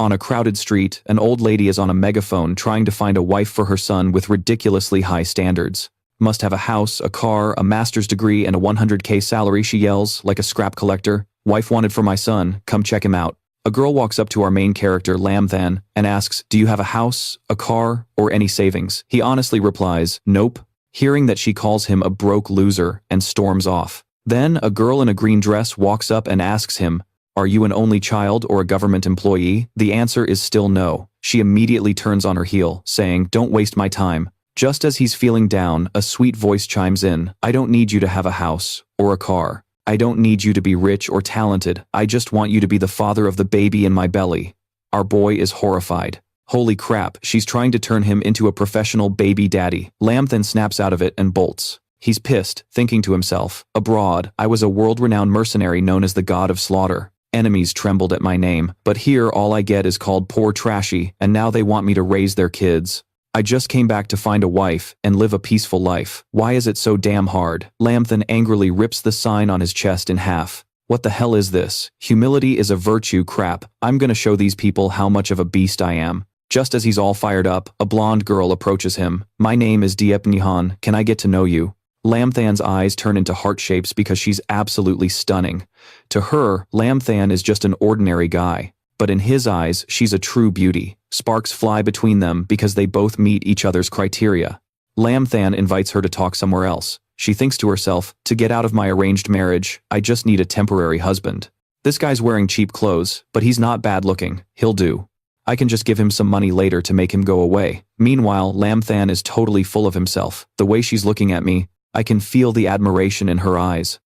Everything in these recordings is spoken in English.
On a crowded street, an old lady is on a megaphone trying to find a wife for her son with ridiculously high standards. Must have a house, a car, a master's degree, and a 100K salary, she yells, like a scrap collector. Wife wanted for my son, come check him out. A girl walks up to our main character, Lam Than, and asks, do you have a house, a car, or any savings? He honestly replies, nope, hearing that she calls him a broke loser, and storms off. Then, a girl in a green dress walks up and asks him, are you an only child or a government employee? The answer is still no. She immediately turns on her heel, saying, don't waste my time. Just as he's feeling down, a sweet voice chimes in, I don't need you to have a house, or a car. I don't need you to be rich or talented, I just want you to be the father of the baby in my belly. Our boy is horrified. Holy crap, she's trying to turn him into a professional baby daddy. Lam then snaps out of it and bolts. He's pissed, thinking to himself, abroad, I was a world-renowned mercenary known as the God of Slaughter. Enemies trembled at my name, but here all I get is called poor trashy, and now they want me to raise their kids. I just came back to find a wife and live a peaceful life. Why is it so damn hard? Lam Than angrily rips the sign on his chest in half. What the hell is this? Humility is a virtue, crap. I'm gonna show these people how much of a beast I am. Just as he's all fired up, a blonde girl approaches him. My name is Diep Nghi Han, can I get to know you? Lam Than's eyes turn into heart shapes because she's absolutely stunning. To her, Lam Than is just an ordinary guy. But in his eyes, she's a true beauty. Sparks fly between them because they both meet each other's criteria. Lam Than invites her to talk somewhere else. She thinks to herself, to get out of my arranged marriage, I just need a temporary husband. This guy's wearing cheap clothes, but he's not bad looking. He'll do. I can just give him some money later to make him go away. Meanwhile, Lam Than is totally full of himself. The way she's looking at me, I can feel the admiration in her eyes.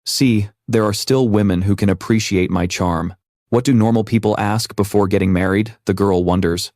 See, there are still women who can appreciate my charm. What do normal people ask before getting married? The girl wonders.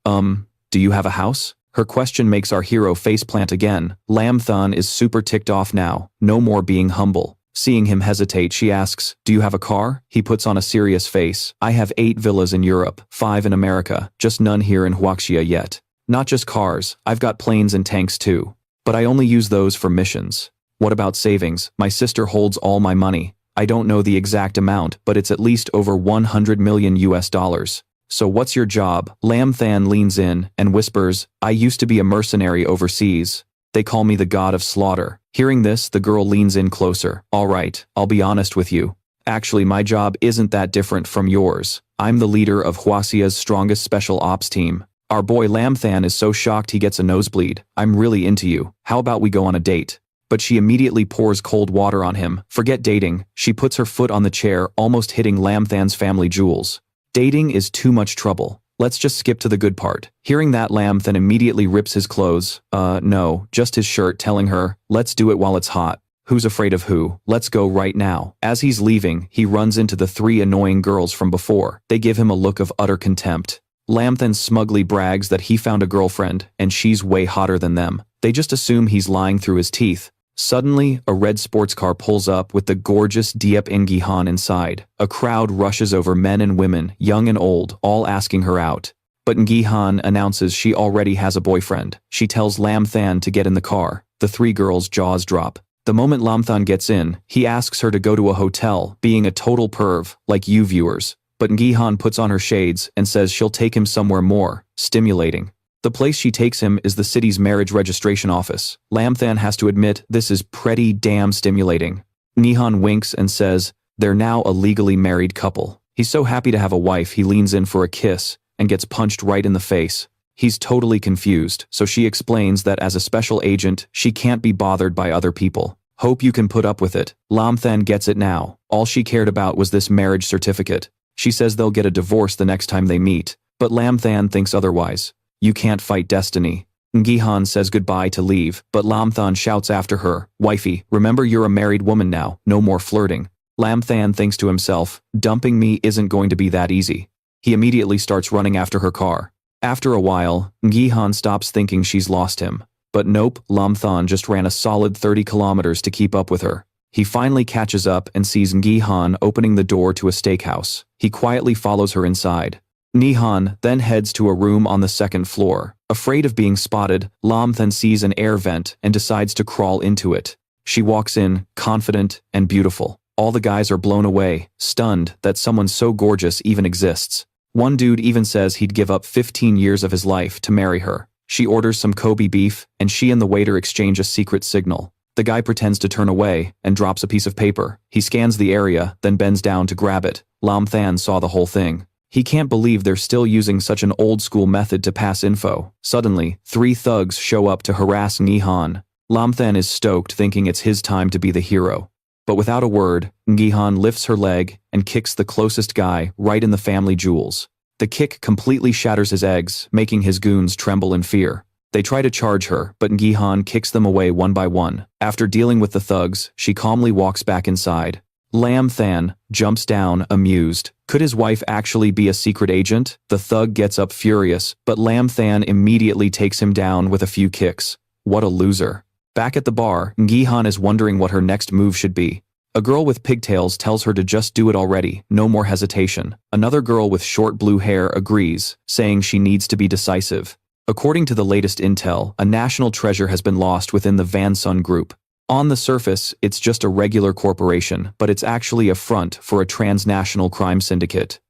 Do you have a house? Her question makes our hero faceplant again. Lam Than is super ticked off now, no more being humble. Seeing him hesitate, she asks, do you have a car? He puts on a serious face. I have 8 villas in Europe, 5 in America, just none here in Huaxia yet. Not just cars, I've got planes and tanks too. But I only use those for missions. What about savings? My sister holds all my money. I don't know the exact amount, but it's at least over 100 million US dollars. So what's your job? Lam Than leans in and whispers, I used to be a mercenary overseas. They call me the God of Slaughter. Hearing this, the girl leans in closer. All right, I'll be honest with you. Actually, my job isn't that different from yours. I'm the leader of Huaxia's strongest special ops team. Our boy Lam Than is so shocked he gets a nosebleed. I'm really into you. How about we go on a date? But she immediately pours cold water on him. Forget dating. She puts her foot on the chair, almost hitting Lam Than's family jewels. Dating is too much trouble. Let's just skip to the good part. Hearing that, Lam Than immediately rips his clothes. No, just his shirt, telling her, let's do it while it's hot. Who's afraid of who? Let's go right now. As he's leaving, he runs into the 3 annoying girls from before. They give him a look of utter contempt. Lam Than smugly brags that he found a girlfriend, and she's way hotter than them. They just assume he's lying through his teeth. Suddenly, a red sports car pulls up with the gorgeous Diep Nghi Han inside. A crowd rushes over, men and women, young and old, all asking her out. But Nghi Han announces she already has a boyfriend. She tells Lam Than to get in the car. The 3 girls' jaws drop. The moment Lam Than gets in, he asks her to go to a hotel, being a total perv, like you viewers. But Nghi Han puts on her shades and says she'll take him somewhere more stimulating. The place she takes him is the city's marriage registration office. Lam Than has to admit this is pretty damn stimulating. Nghi Han winks and says, they're now a legally married couple. He's so happy to have a wife he leans in for a kiss and gets punched right in the face. He's totally confused, so she explains that as a special agent, she can't be bothered by other people. Hope you can put up with it. Lam Than gets it now. All she cared about was this marriage certificate. She says they'll get a divorce the next time they meet, but Lam Than thinks otherwise. You can't fight destiny. Nghi Han says goodbye to leave, but Lam Than shouts after her, wifey, remember you're a married woman now, no more flirting. Lam Than thinks to himself, dumping me isn't going to be that easy. He immediately starts running after her car. After a while, Nghi Han stops thinking she's lost him. But nope, Lam Than just ran a solid 30 kilometers to keep up with her. He finally catches up and sees Nghi Han opening the door to a steakhouse. He quietly follows her inside. Nghi Han then heads to a room on the 2nd floor. Afraid of being spotted, Lam Than sees an air vent and decides to crawl into it. She walks in, confident and beautiful. All the guys are blown away, stunned that someone so gorgeous even exists. One dude even says he'd give up 15 years of his life to marry her. She orders some Kobe beef, and she and the waiter exchange a secret signal. The guy pretends to turn away and drops a piece of paper. He scans the area, then bends down to grab it. Lam Than saw the whole thing. He can't believe they're still using such an old-school method to pass info. Suddenly, 3 thugs show up to harass Nghi Han. Lam Than is stoked, thinking it's his time to be the hero. But without a word, Nghi Han lifts her leg and kicks the closest guy right in the family jewels. The kick completely shatters his eggs, making his goons tremble in fear. They try to charge her, but Nghi Han kicks them away one by one. After dealing with the thugs, she calmly walks back inside. Lam Than jumps down, amused. Could his wife actually be a secret agent? The thug gets up furious, but Lam Than immediately takes him down with a few kicks. What a loser. Back at the bar, Nghi Han is wondering what her next move should be. A girl with pigtails tells her to just do it already, no more hesitation. Another girl with short blue hair agrees, saying she needs to be decisive. According to the latest intel, a national treasure has been lost within the Van Sun group. On the surface, it's just a regular corporation, but it's actually a front for a transnational crime syndicate.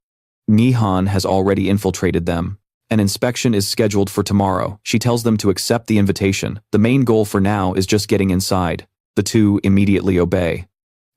Nghi Han has already infiltrated them. An inspection is scheduled for tomorrow. She tells them to accept the invitation. The main goal for now is just getting inside. The two immediately obey.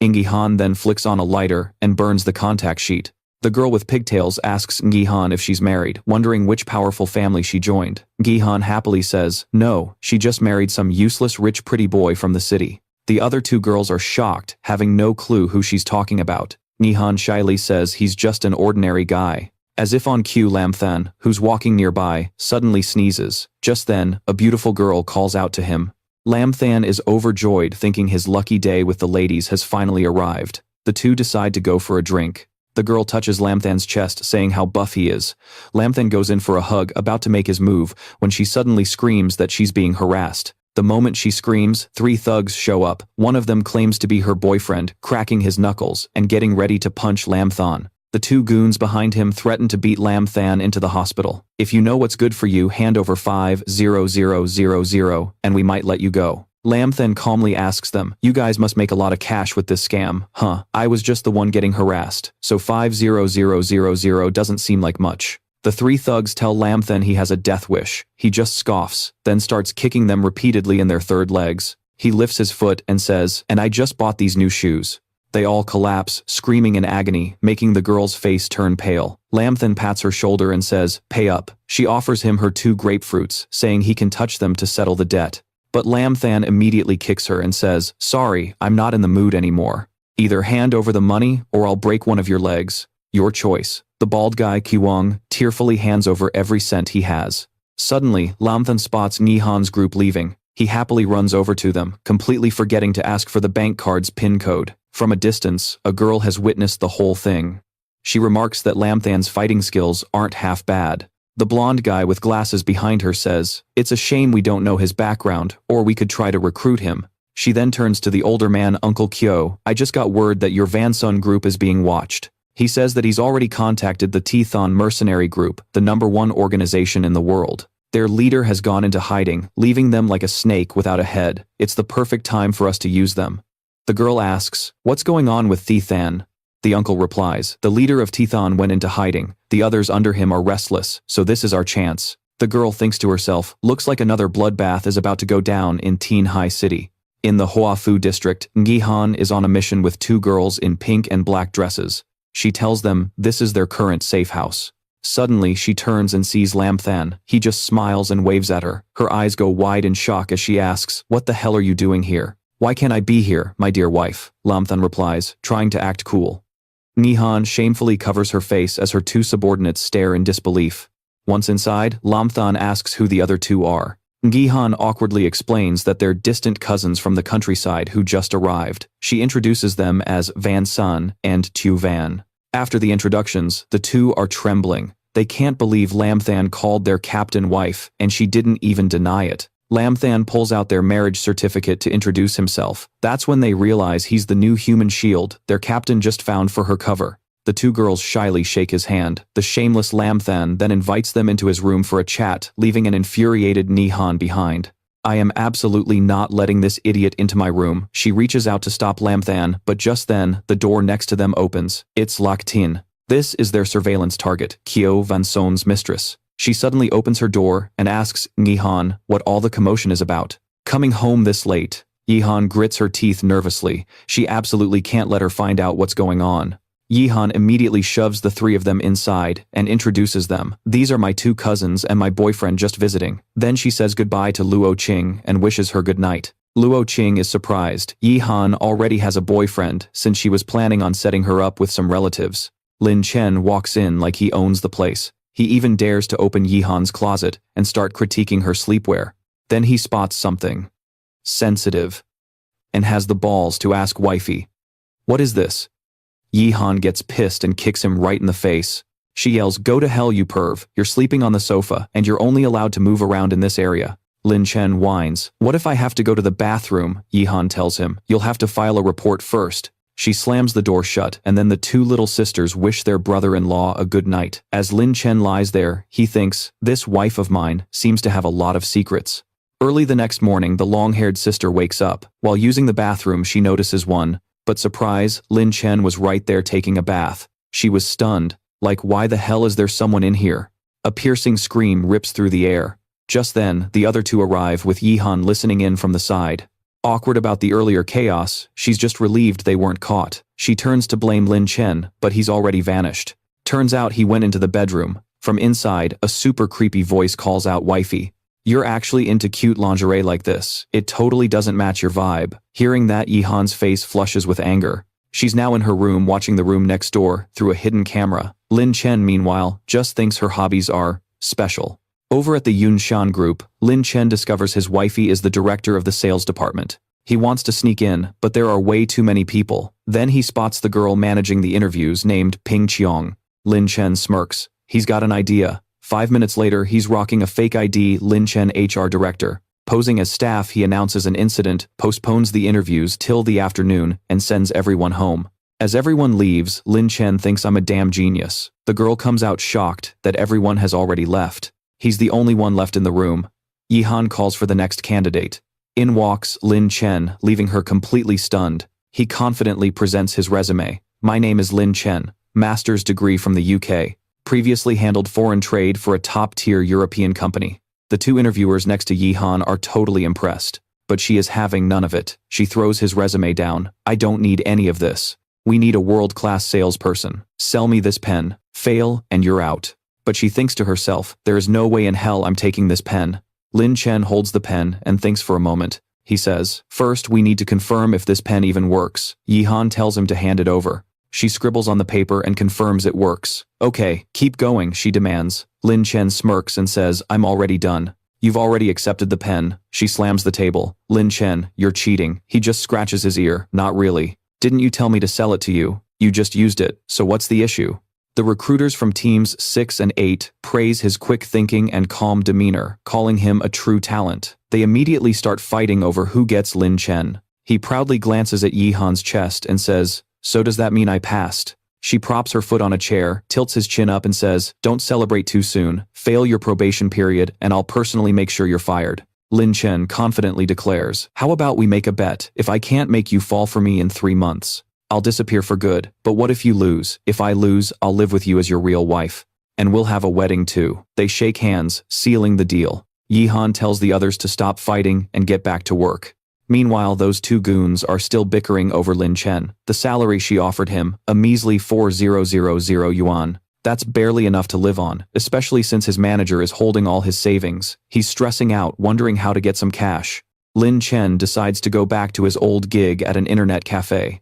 Nghi Han then flicks on a lighter and burns the contact sheet. The girl with pigtails asks Nghi Han if she's married, wondering which powerful family she joined. Nghi Han happily says, no, she just married some useless rich pretty boy from the city. The other 2 girls are shocked, having no clue who she's talking about. Nghi Han shyly says he's just an ordinary guy. As if on cue, Lam Than, who's walking nearby, suddenly sneezes. Just then, a beautiful girl calls out to him. Lam Than is overjoyed, thinking his lucky day with the ladies has finally arrived. The two decide to go for a drink. The girl touches Lam Than's chest, saying how buff he is. Lam Than goes in for a hug, about to make his move, when she suddenly screams that she's being harassed. The moment she screams, 3 thugs show up. One of them claims to be her boyfriend, cracking his knuckles and getting ready to punch Lam Than. The 2 goons behind him threaten to beat Lam Than into the hospital. If you know what's good for you, hand over 50000 and we might let you go. Lam Than calmly asks them, you guys must make a lot of cash with this scam, huh? I was just the one getting harassed, so 50000 doesn't seem like much. The 3 thugs tell Lam Than he has a death wish. He just scoffs, then starts kicking them repeatedly in their 3rd legs. He lifts his foot and says, and I just bought these new shoes. They all collapse, screaming in agony, making the girl's face turn pale. Lam Than pats her shoulder and says, pay up. She offers him her 2 grapefruits, saying he can touch them to settle the debt. But Lam Than immediately kicks her and says, sorry, I'm not in the mood anymore. Either hand over the money, or I'll break one of your legs. Your choice. The bald guy, Kiwang, tearfully hands over every cent he has. Suddenly, Lam Than spots Nghi Han's group leaving. He happily runs over to them, completely forgetting to ask for the bank card's PIN code. From a distance, a girl has witnessed the whole thing. She remarks that Lam Than's fighting skills aren't half bad. The blonde guy with glasses behind her says, it's a shame we don't know his background, or we could try to recruit him. She then turns to the older man, Uncle Kyo. I just got word that your Van Sun group is being watched. He says that he's already contacted the Pantheon mercenary group, the #1 organization in the world. Their leader has gone into hiding, leaving them like a snake without a head. It's the perfect time for us to use them. The girl asks, what's going on with Pantheon? The uncle replies, the leader of Pantheon went into hiding. The others under him are restless, so this is our chance. The girl thinks to herself, looks like another bloodbath is about to go down in Teen Hai City. In the Huafu district, Nghi Han is on a mission with 2 girls in pink and black dresses. She tells them this is their current safe house. Suddenly, she turns and sees Lam Than. He just smiles and waves at her. Her eyes go wide in shock as she asks, what the hell are you doing here? Why can't I be here, my dear wife? Lam Than replies, trying to act cool. Nghi Han shamefully covers her face as her 2 subordinates stare in disbelief. Once inside, Lam Than asks who the other 2 are. Nghi Han awkwardly explains that they're distant cousins from the countryside who just arrived. She introduces them as Van Sun and Tu Van. After the introductions, the 2 are trembling. They can't believe Lam Than called their captain wife, and she didn't even deny it. Lam Than pulls out their marriage certificate to introduce himself. That's when they realize he's the new human shield their captain just found for her cover. The 2 girls shyly shake his hand. The shameless Lam Than then invites them into his room for a chat, leaving an infuriated Nghi Han behind. I am absolutely not letting this idiot into my room. She reaches out to stop Lam Than, but just then, the door next to them opens. It's locked in. This is their surveillance target, Kyo Van Son's mistress. She suddenly opens her door and asks Nghi Han what all the commotion is about. Coming home this late, Nghi Han grits her teeth nervously. She absolutely can't let her find out what's going on. Nghi Han immediately shoves the three of them inside and introduces them. These are my two cousins and my boyfriend just visiting. Then she says goodbye to Luo Qing and wishes her good night. Luo Qing is surprised. Nghi Han already has a boyfriend since she was planning on setting her up with some relatives. Lin Chen walks in like he owns the place. He even dares to open Nghi Han's closet and start critiquing her sleepwear. Then he spots something sensitive and has the balls to ask wifey, "What is this?" Nghi Han gets pissed and kicks him right in the face. She yells, "Go to hell, you perv. You're sleeping on the sofa and you're only allowed to move around in this area." Lin Chen whines. "What if I have to go to the bathroom?" Nghi Han tells him. "You'll have to file a report first." She slams the door shut and then the two little sisters wish their brother-in-law a good night. As Lin Chen lies there, he thinks, this wife of mine seems to have a lot of secrets. Early the next morning, the long-haired sister wakes up. While using the bathroom, she notices one. But surprise, Lin Chen was right there taking a bath. She was stunned. Like, why the hell is there someone in here? A piercing scream rips through the air. Just then, the other two arrive with Nghi Han listening in from the side. Awkward about the earlier chaos, she's just relieved they weren't caught. She turns to blame Lin Chen, but he's already vanished. Turns out he went into the bedroom. From inside, a super creepy voice calls out wifey. "You're actually into cute lingerie like this. It totally doesn't match your vibe." Hearing that, Nghi Han's face flushes with anger. She's now in her room watching the room next door through a hidden camera. Lin Chen, meanwhile, just thinks her hobbies are special. Over at the Yunshan group, Lin Chen discovers his wifey is the director of the sales department. He wants to sneak in, but there are way too many people. Then he spots the girl managing the interviews named Ping Qiong. Lin Chen smirks. He's got an idea. 5 minutes later, he's rocking a fake ID, Lin Chen HR director. Posing as staff, he announces an incident, postpones the interviews till the afternoon, and sends everyone home. As everyone leaves, Lin Chen thinks I'm a damn genius. The girl comes out shocked that everyone has already left. He's the only one left in the room. Nghi Han calls for the next candidate. In walks Lin Chen, leaving her completely stunned. He confidently presents his resume. "My name is Lin Chen, master's degree from the UK. Previously handled foreign trade for a top-tier European company." The two interviewers next to Nghi Han are totally impressed. But she is having none of it. She throws his resume down. "I don't need any of this. We need a world-class salesperson. Sell me this pen. Fail, and you're out." But she thinks to herself, there is no way in hell I'm taking this pen. Lin Chen holds the pen and thinks for a moment. He says, "First, we need to confirm if this pen even works." Nghi Han tells him to hand it over. She scribbles on the paper and confirms it works. "Okay, keep going," she demands. Lin Chen smirks and says, "I'm already done." "You've already accepted the pen." She slams the table. "Lin Chen, you're cheating." He just scratches his ear. "Not really. Didn't you tell me to sell it to you? You just used it, so what's the issue?" The recruiters from teams 6 and 8 praise his quick thinking and calm demeanor, calling him a true talent. They immediately start fighting over who gets Lin Chen. He proudly glances at Nghi Han's chest and says, "So does that mean I passed?" She props her foot on a chair, tilts his chin up and says, "Don't celebrate too soon. Fail your probation period and I'll personally make sure you're fired." Lin Chen confidently declares, "How about we make a bet? If I can't make you fall for me in 3 months, I'll disappear for good. But what if you lose? If I lose, I'll live with you as your real wife. And we'll have a wedding too." They shake hands, sealing the deal. Nghi Han tells the others to stop fighting and get back to work. Meanwhile, those two goons are still bickering over Lin Chen. The salary she offered him, a measly 4,000 yuan. That's barely enough to live on, especially since his manager is holding all his savings. He's stressing out, wondering how to get some cash. Lin Chen decides to go back to his old gig at an internet cafe.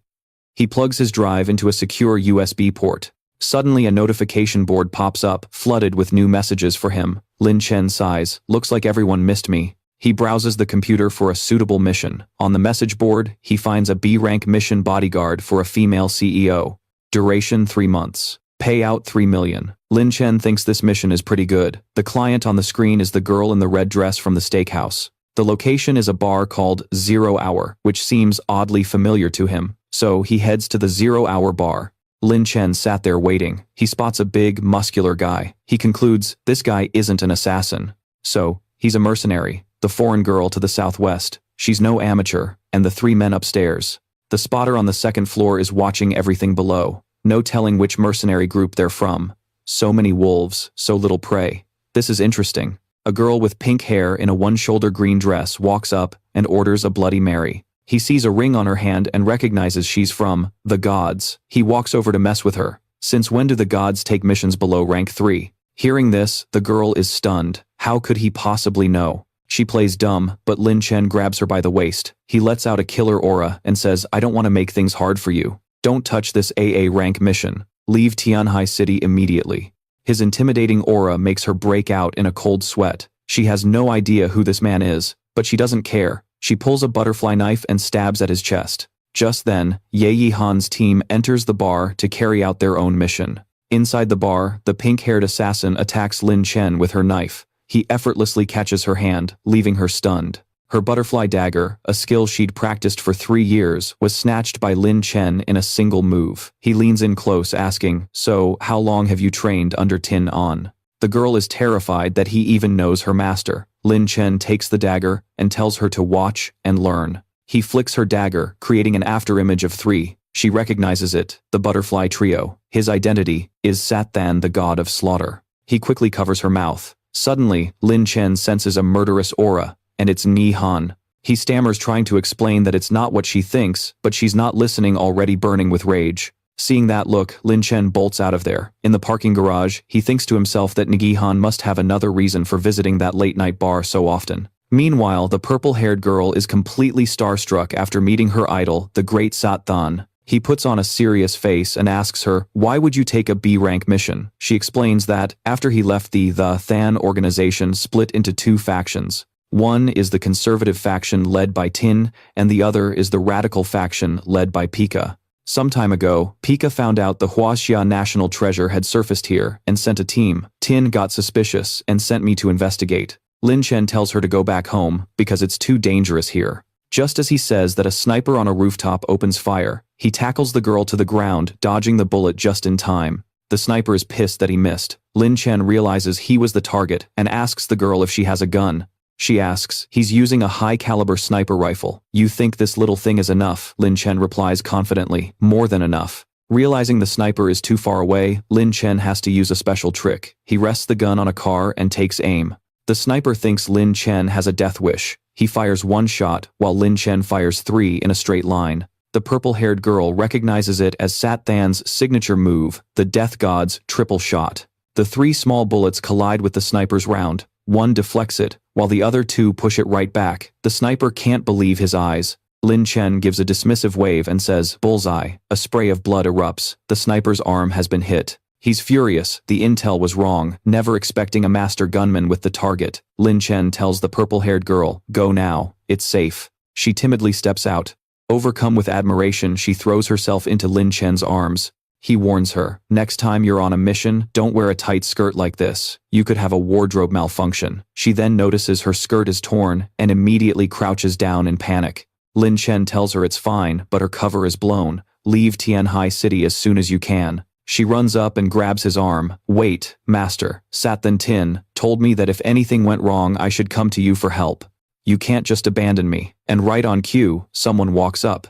He plugs his drive into a secure USB port. Suddenly a notification board pops up, flooded with new messages for him. Lin Chen sighs, "Looks like everyone missed me." He browses the computer for a suitable mission. On the message board, he finds a B-rank mission bodyguard for a female CEO. Duration 3 months. Payout 3 million. Lin Chen thinks this mission is pretty good. The client on the screen is the girl in the red dress from the steakhouse. The location is a bar called 0 Hour, which seems oddly familiar to him. So he heads to the 0 Hour bar. Lin Chen sat there waiting. He spots a big, muscular guy. He concludes, this guy isn't an assassin. So, he's a mercenary. The foreign girl to the southwest. She's no amateur. And the 3 men upstairs. The spotter on the second floor is watching everything below. No telling which mercenary group they're from. So many wolves, so little prey. This is interesting. A girl with pink hair in a one-shoulder green dress walks up and orders a Bloody Mary. He sees a ring on her hand and recognizes she's from the gods. He walks over to mess with her. Since when do the gods take missions below rank 3? Hearing this, the girl is stunned. How could he possibly know? She plays dumb, but Lin Chen grabs her by the waist. He lets out a killer aura and says, I don't want to make things hard for you. Don't touch this AA rank mission. Leave Tianhai City immediately. His intimidating aura makes her break out in a cold sweat. She has no idea who this man is, but she doesn't care. She pulls a butterfly knife and stabs at his chest. Just then, Ye Han's team enters the bar to carry out their own mission. Inside the bar, the pink-haired assassin attacks Lin Chen with her knife. He effortlessly catches her hand, leaving her stunned. Her butterfly dagger, a skill she'd practiced for 3 years, was snatched by Lin Chen in a single move. He leans in close, asking, so, how long have you trained under Tin An? The girl is terrified that he even knows her master. Lin Chen takes the dagger and tells her to watch and learn. He flicks her dagger, creating an afterimage of 3. She recognizes it, the butterfly trio. His identity is Sat Than, the god of slaughter. He quickly covers her mouth. Suddenly, Lin Chen senses a murderous aura, and it's Nghi Han. He stammers, trying to explain that it's not what she thinks, but she's not listening, already burning with rage. Seeing that look, Lin Chen bolts out of there. In the parking garage, he thinks to himself that Nghi Han must have another reason for visiting that late-night bar so often. Meanwhile, the purple-haired girl is completely starstruck after meeting her idol, the great Sat Than. He puts on a serious face and asks her, why would you take a B-rank mission? She explains that, after he left the Than organization split into 2 factions. One is the conservative faction led by Tin, and the other is the radical faction led by Pika. Some time ago, Pika found out the Huaxia national treasure had surfaced here and sent a team. Tin got suspicious and sent me to investigate. Lin Chen tells her to go back home because it's too dangerous here. Just as he says that, a sniper on a rooftop opens fire. He tackles the girl to the ground, dodging the bullet just in time. The sniper is pissed that he missed. Lin Chen realizes he was the target and asks the girl if she has a gun. She asks, he's using a high-caliber sniper rifle. You think this little thing is enough? Lin Chen replies confidently, more than enough. Realizing the sniper is too far away, Lin Chen has to use a special trick. He rests the gun on a car and takes aim. The sniper thinks Lin Chen has a death wish. He fires 1 shot, while Lin Chen fires 3 in a straight line. The purple-haired girl recognizes it as Sat Than's signature move, the Death God's triple shot. The 3 small bullets collide with the sniper's round. 1 deflects it, while the other 2 push it right back. The sniper can't believe his eyes. Lin Chen gives a dismissive wave and says, bullseye. A spray of blood erupts. The sniper's arm has been hit. He's furious. The intel was wrong, never expecting a master gunman with the target. Lin Chen tells the purple-haired girl, go now. It's safe. She timidly steps out. Overcome with admiration, she throws herself into Lin Chen's arms. He warns her, next time you're on a mission, don't wear a tight skirt like this. You could have a wardrobe malfunction. She then notices her skirt is torn and immediately crouches down in panic. Lin Chen tells her it's fine, but her cover is blown. Leave Tianhai City as soon as you can. She runs up and grabs his arm. Wait, master. Sat Than Tin told me that if anything went wrong, I should come to you for help. You can't just abandon me. And right on cue, someone walks up.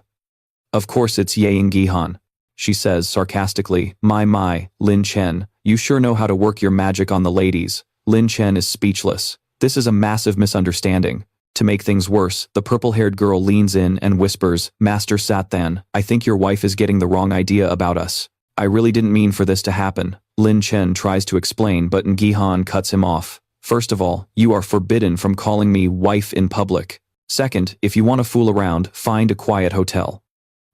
Of course it's Diep Nghi Han. She says sarcastically, my, Lin Chen, you sure know how to work your magic on the ladies. Lin Chen is speechless. This is a massive misunderstanding. To make things worse, the purple-haired girl leans in and whispers, Master Sat Than, I think your wife is getting the wrong idea about us. I really didn't mean for this to happen. Lin Chen tries to explain, but Nghi Han cuts him off. First of all, you are forbidden from calling me wife in public. Second, if you want to fool around, find a quiet hotel.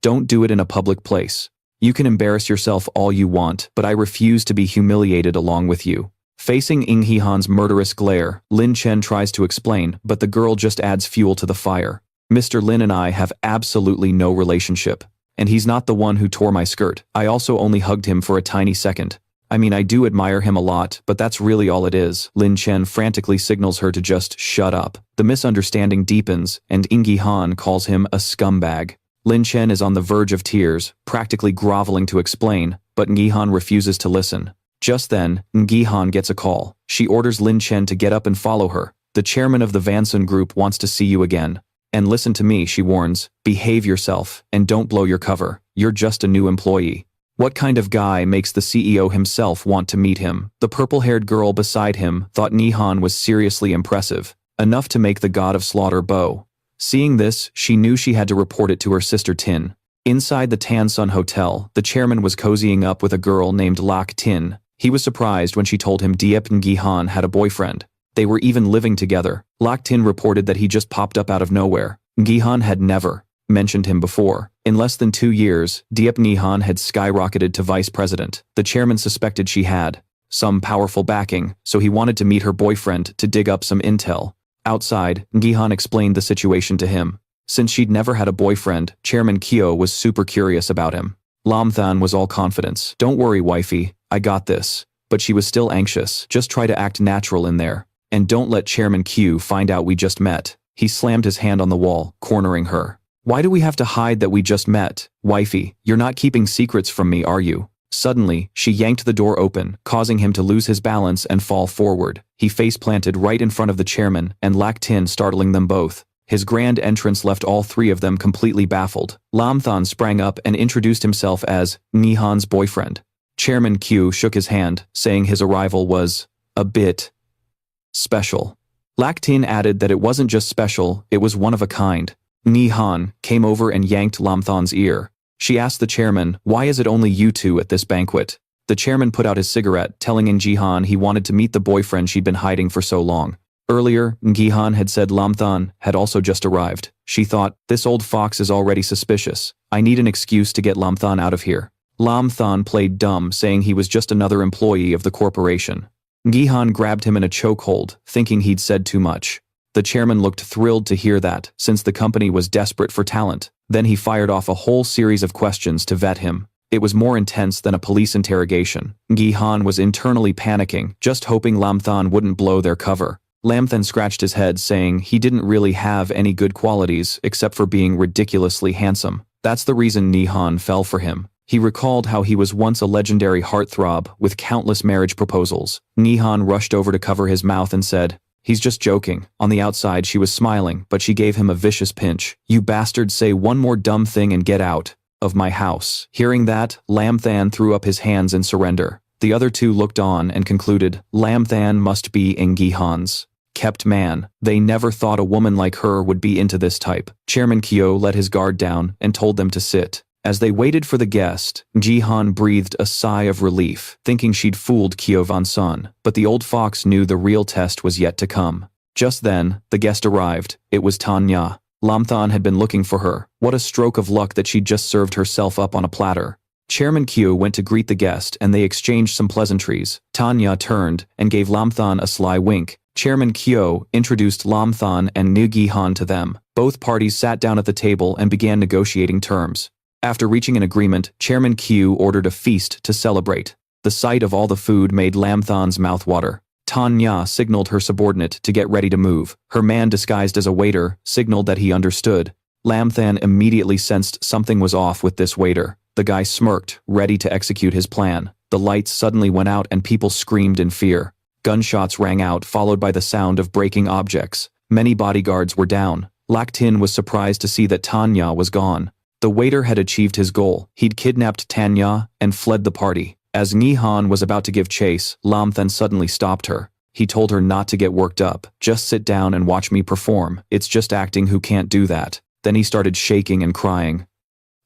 Don't do it in a public place. You can embarrass yourself all you want, but I refuse to be humiliated along with you. Facing Nghi Han's murderous glare, Lin Chen tries to explain, but the girl just adds fuel to the fire. Mr. Lin and I have absolutely no relationship. And he's not the one who tore my skirt. I also only hugged him for a tiny second. I mean, I do admire him a lot, but that's really all it is. Lin Chen frantically signals her to just shut up. The misunderstanding deepens, and Nghi Han calls him a scumbag. Lin Chen is on the verge of tears, practically groveling to explain, but Nghi Han refuses to listen. Just then, Nghi Han gets a call. She orders Lin Chen to get up and follow her. The chairman of the Vansun group wants to see you again. And listen to me, she warns. Behave yourself, and don't blow your cover. You're just a new employee. What kind of guy makes the CEO himself want to meet him? The purple-haired girl beside him thought Nghi Han was seriously impressive, enough to make the god of slaughter bow. Seeing this, she knew she had to report it to her sister Tin. Inside the Tan Sun Hotel, the chairman was cozying up with a girl named Lak Tin. He was surprised when she told him Diep Nghi Han had a boyfriend. They were even living together. Lak Tin reported that he just popped up out of nowhere. Nghi Han had never mentioned him before. In less than 2 years, Diep Nghi Han had skyrocketed to vice president. The chairman suspected she had some powerful backing, so he wanted to meet her boyfriend to dig up some intel. Outside, Nghi Han explained the situation to him. Since she'd never had a boyfriend, Chairman Kyo was super curious about him. Lam Than was all confidence. "Don't worry, wifey, I got this." But she was still anxious. "Just try to act natural in there. And don't let Chairman Q find out we just met." He slammed his hand on the wall, cornering her. "Why do we have to hide that we just met? Wifey, you're not keeping secrets from me, are you?" Suddenly, she yanked the door open, causing him to lose his balance and fall forward. He face-planted right in front of the chairman, and Lak Tin startling them both. His grand entrance left all three of them completely baffled. Lam Than sprang up and introduced himself as Nghi Han's boyfriend. Chairman Q shook his hand, saying his arrival was a bit special. Lak Tin added that it wasn't just special, it was one of a kind. Nghi Han came over and yanked Lam Than's ear. She asked the chairman, "Why is it only you two at this banquet?" The chairman put out his cigarette, telling Nghi Han he wanted to meet the boyfriend she'd been hiding for so long. Earlier, Nghi Han had said Lam Than had also just arrived. She thought, "This old fox is already suspicious. I need an excuse to get Lam Than out of here." Lam Than played dumb, saying he was just another employee of the corporation. Nghi Han grabbed him in a chokehold, thinking he'd said too much. The chairman looked thrilled to hear that, since the company was desperate for talent. Then he fired off a whole series of questions to vet him. It was more intense than a police interrogation. Nghi Han was internally panicking, just hoping Lam Than wouldn't blow their cover. Lam Than scratched his head, saying he didn't really have any good qualities except for being ridiculously handsome. That's the reason Nghi Han fell for him. He recalled how he was once a legendary heartthrob with countless marriage proposals. Nghi Han rushed over to cover his mouth and said, "He's just joking." On the outside she was smiling, but she gave him a vicious pinch. "You bastard, say one more dumb thing and get out of my house." Hearing that, Lam Than threw up his hands in surrender. The other two looked on and concluded, Lam Than must be Nghi Han's kept man. They never thought a woman like her would be into this type. Chairman Kyo let his guard down and told them to sit. As they waited for the guest, Nghi Han breathed a sigh of relief, thinking she'd fooled Kyo Van Sun, but the old fox knew the real test was yet to come. Just then, the guest arrived. It was Tanya. Lam Than had been looking for her. What a stroke of luck that she'd just served herself up on a platter. Chairman Kyo went to greet the guest and they exchanged some pleasantries. Tanya turned and gave Lam Than a sly wink. Chairman Kyo introduced Lam Than and Nghi Han to them. Both parties sat down at the table and began negotiating terms. After reaching an agreement, Chairman Q ordered a feast to celebrate. The sight of all the food made Lam Than's mouth water. Tanya signaled her subordinate to get ready to move. Her man, disguised as a waiter, signaled that he understood. Lam Than immediately sensed something was off with this waiter. The guy smirked, ready to execute his plan. The lights suddenly went out and people screamed in fear. Gunshots rang out, followed by the sound of breaking objects. Many bodyguards were down. Lak Tin was surprised to see that Tanya was gone. The waiter had achieved his goal. He'd kidnapped Tanya and fled the party. As Nghi Han was about to give chase, Lam Than suddenly stopped her. He told her not to get worked up. "Just sit down and watch me perform. It's just acting who can't do that." Then he started shaking and crying.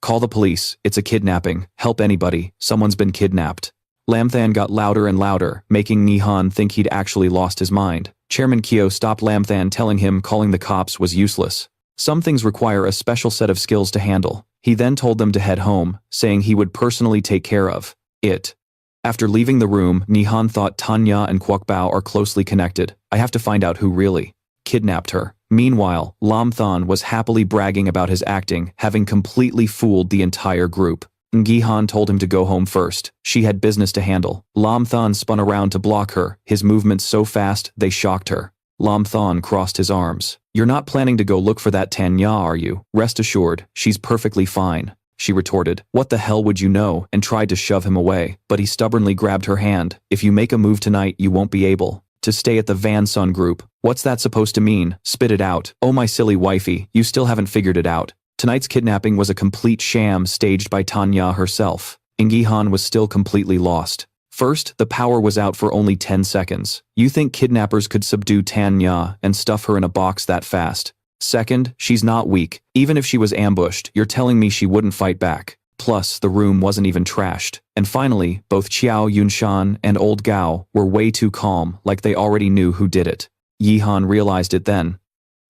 "Call the police. It's a kidnapping. Help anybody. Someone's been kidnapped." Lam Than got louder and louder, making Nghi Han think he'd actually lost his mind. Chairman Kyo stopped Lam Than, telling him calling the cops was useless. Some things require a special set of skills to handle. He then told them to head home, saying he would personally take care of it. After leaving the room, Nghi Han thought Tanya and Kwok Bao are closely connected. "I have to find out who really kidnapped her." Meanwhile, Lam Than was happily bragging about his acting, having completely fooled the entire group. Nghi Han told him to go home first. She had business to handle. Lam Than spun around to block her, his movements so fast they shocked her. Lam Than crossed his arms. "You're not planning to go look for that Tanya, are you? Rest assured, she's perfectly fine," she retorted. "What the hell would you know?" and tried to shove him away, but he stubbornly grabbed her hand. "If you make a move tonight, you won't be able to stay at the Van Sun group." "What's that supposed to mean? Spit it out." "Oh my silly wifey, you still haven't figured it out. Tonight's kidnapping was a complete sham staged by Tanya herself. Nghi Han was still completely lost. First, the power was out for only 10 seconds. You think kidnappers could subdue Tanya and stuff her in a box that fast? Second, she's not weak. Even if she was ambushed, you're telling me she wouldn't fight back. Plus, the room wasn't even trashed. And finally, both Qiao Yunshan and Old Gao were way too calm, like they already knew who did it. Yi Han realized it then.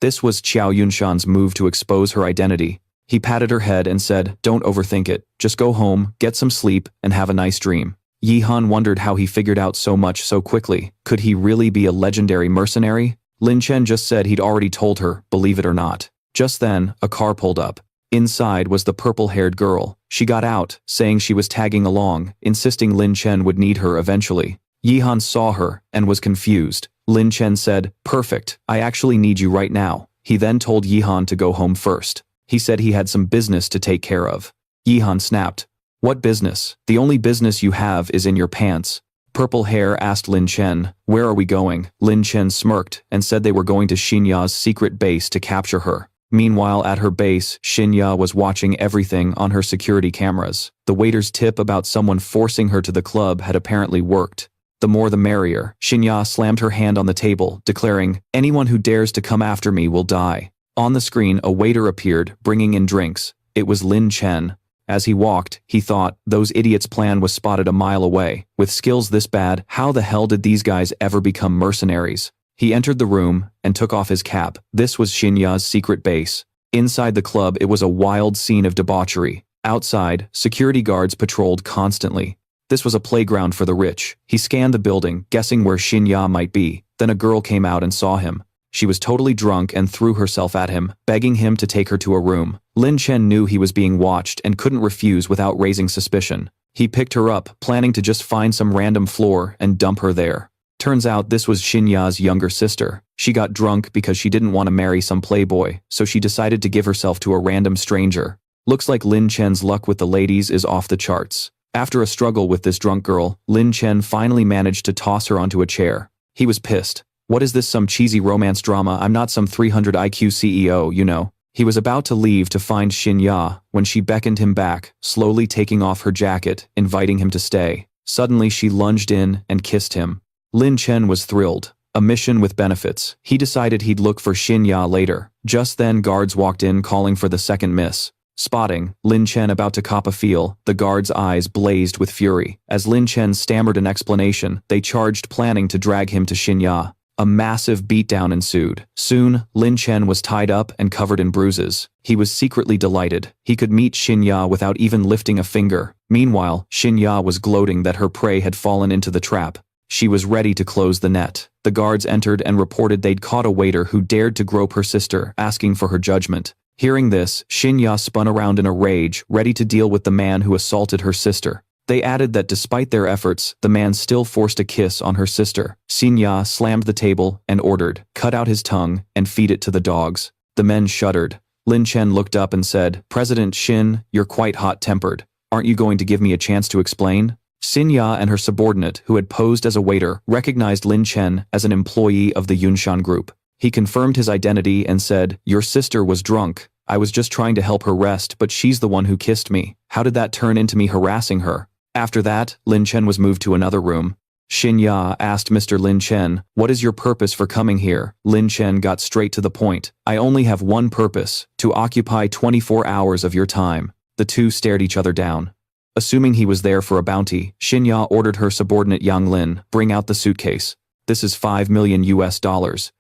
This was Qiao Yunshan's move to expose her identity. He patted her head and said, "Don't overthink it. Just go home, get some sleep, and have a nice dream." Yi Han wondered how he figured out so much so quickly. Could he really be a legendary mercenary? Lin Chen just said he'd already told her, believe it or not. Just then, a car pulled up. Inside was the purple-haired girl. She got out, saying she was tagging along, insisting Lin Chen would need her eventually. Yi Han saw her and was confused. Lin Chen said, "Perfect, I actually need you right now." He then told Yi Han to go home first. He said he had some business to take care of. Yi Han snapped. "What business? The only business you have is in your pants." Purple Hair asked Lin Chen, "Where are we going?" Lin Chen smirked and said they were going to Xinya's secret base to capture her. Meanwhile, at her base, Xinya was watching everything on her security cameras. The waiter's tip about someone forcing her to the club had apparently worked. The more the merrier. Xinya slammed her hand on the table, declaring, "Anyone who dares to come after me will die." On the screen, a waiter appeared, bringing in drinks. It was Lin Chen. As he walked, he thought, those idiots' plan was spotted a mile away. With skills this bad, how the hell did these guys ever become mercenaries? He entered the room and took off his cap. This was Xinya's secret base. Inside the club, it was a wild scene of debauchery. Outside, security guards patrolled constantly. This was a playground for the rich. He scanned the building, guessing where Xinya might be. Then a girl came out and saw him. She was totally drunk and threw herself at him, begging him to take her to a room. Lin Chen knew he was being watched and couldn't refuse without raising suspicion. He picked her up, planning to just find some random floor and dump her there. Turns out this was Xinya's younger sister. She got drunk because she didn't want to marry some playboy, so she decided to give herself to a random stranger. Looks like Lin Chen's luck with the ladies is off the charts. After a struggle with this drunk girl, Lin Chen finally managed to toss her onto a chair. He was pissed. What is this, some cheesy romance drama? I'm not some 300 IQ CEO, you know. He was about to leave to find Xinya when she beckoned him back, slowly taking off her jacket, inviting him to stay. Suddenly she lunged in and kissed him. Lin Chen was thrilled. A mission with benefits. He decided he'd look for Xinya later. Just then guards walked in calling for the second miss. Spotting Lin Chen about to cop a feel, the guards' eyes blazed with fury. As Lin Chen stammered an explanation, they charged, planning to drag him to Xinya. A massive beatdown ensued. Soon, Lin Chen was tied up and covered in bruises. He was secretly delighted. He could meet Xinya without even lifting a finger. Meanwhile, Xinya was gloating that her prey had fallen into the trap. She was ready to close the net. The guards entered and reported they'd caught a waiter who dared to grope her sister, asking for her judgment. Hearing this, Xinya spun around in a rage, ready to deal with the man who assaulted her sister. They added that despite their efforts, the man still forced a kiss on her sister. Xinya slammed the table and ordered, "Cut out his tongue and feed it to the dogs." The men shuddered. Lin Chen looked up and said, "President Xin, you're quite hot-tempered. Aren't you going to give me a chance to explain?" Xinya and her subordinate, who had posed as a waiter, recognized Lin Chen as an employee of the Yunshan group. He confirmed his identity and said, "Your sister was drunk. I was just trying to help her rest, but she's the one who kissed me. How did that turn into me harassing her?" After that, Lin Chen was moved to another room. Xinya asked Mr. Lin Chen, "What is your purpose for coming here?" Lin Chen got straight to the point. "I only have one purpose, to occupy 24 hours of your time." The two stared each other down. Assuming he was there for a bounty, Xinya ordered her subordinate Yang Lin, "Bring out the suitcase. This is $5 million US.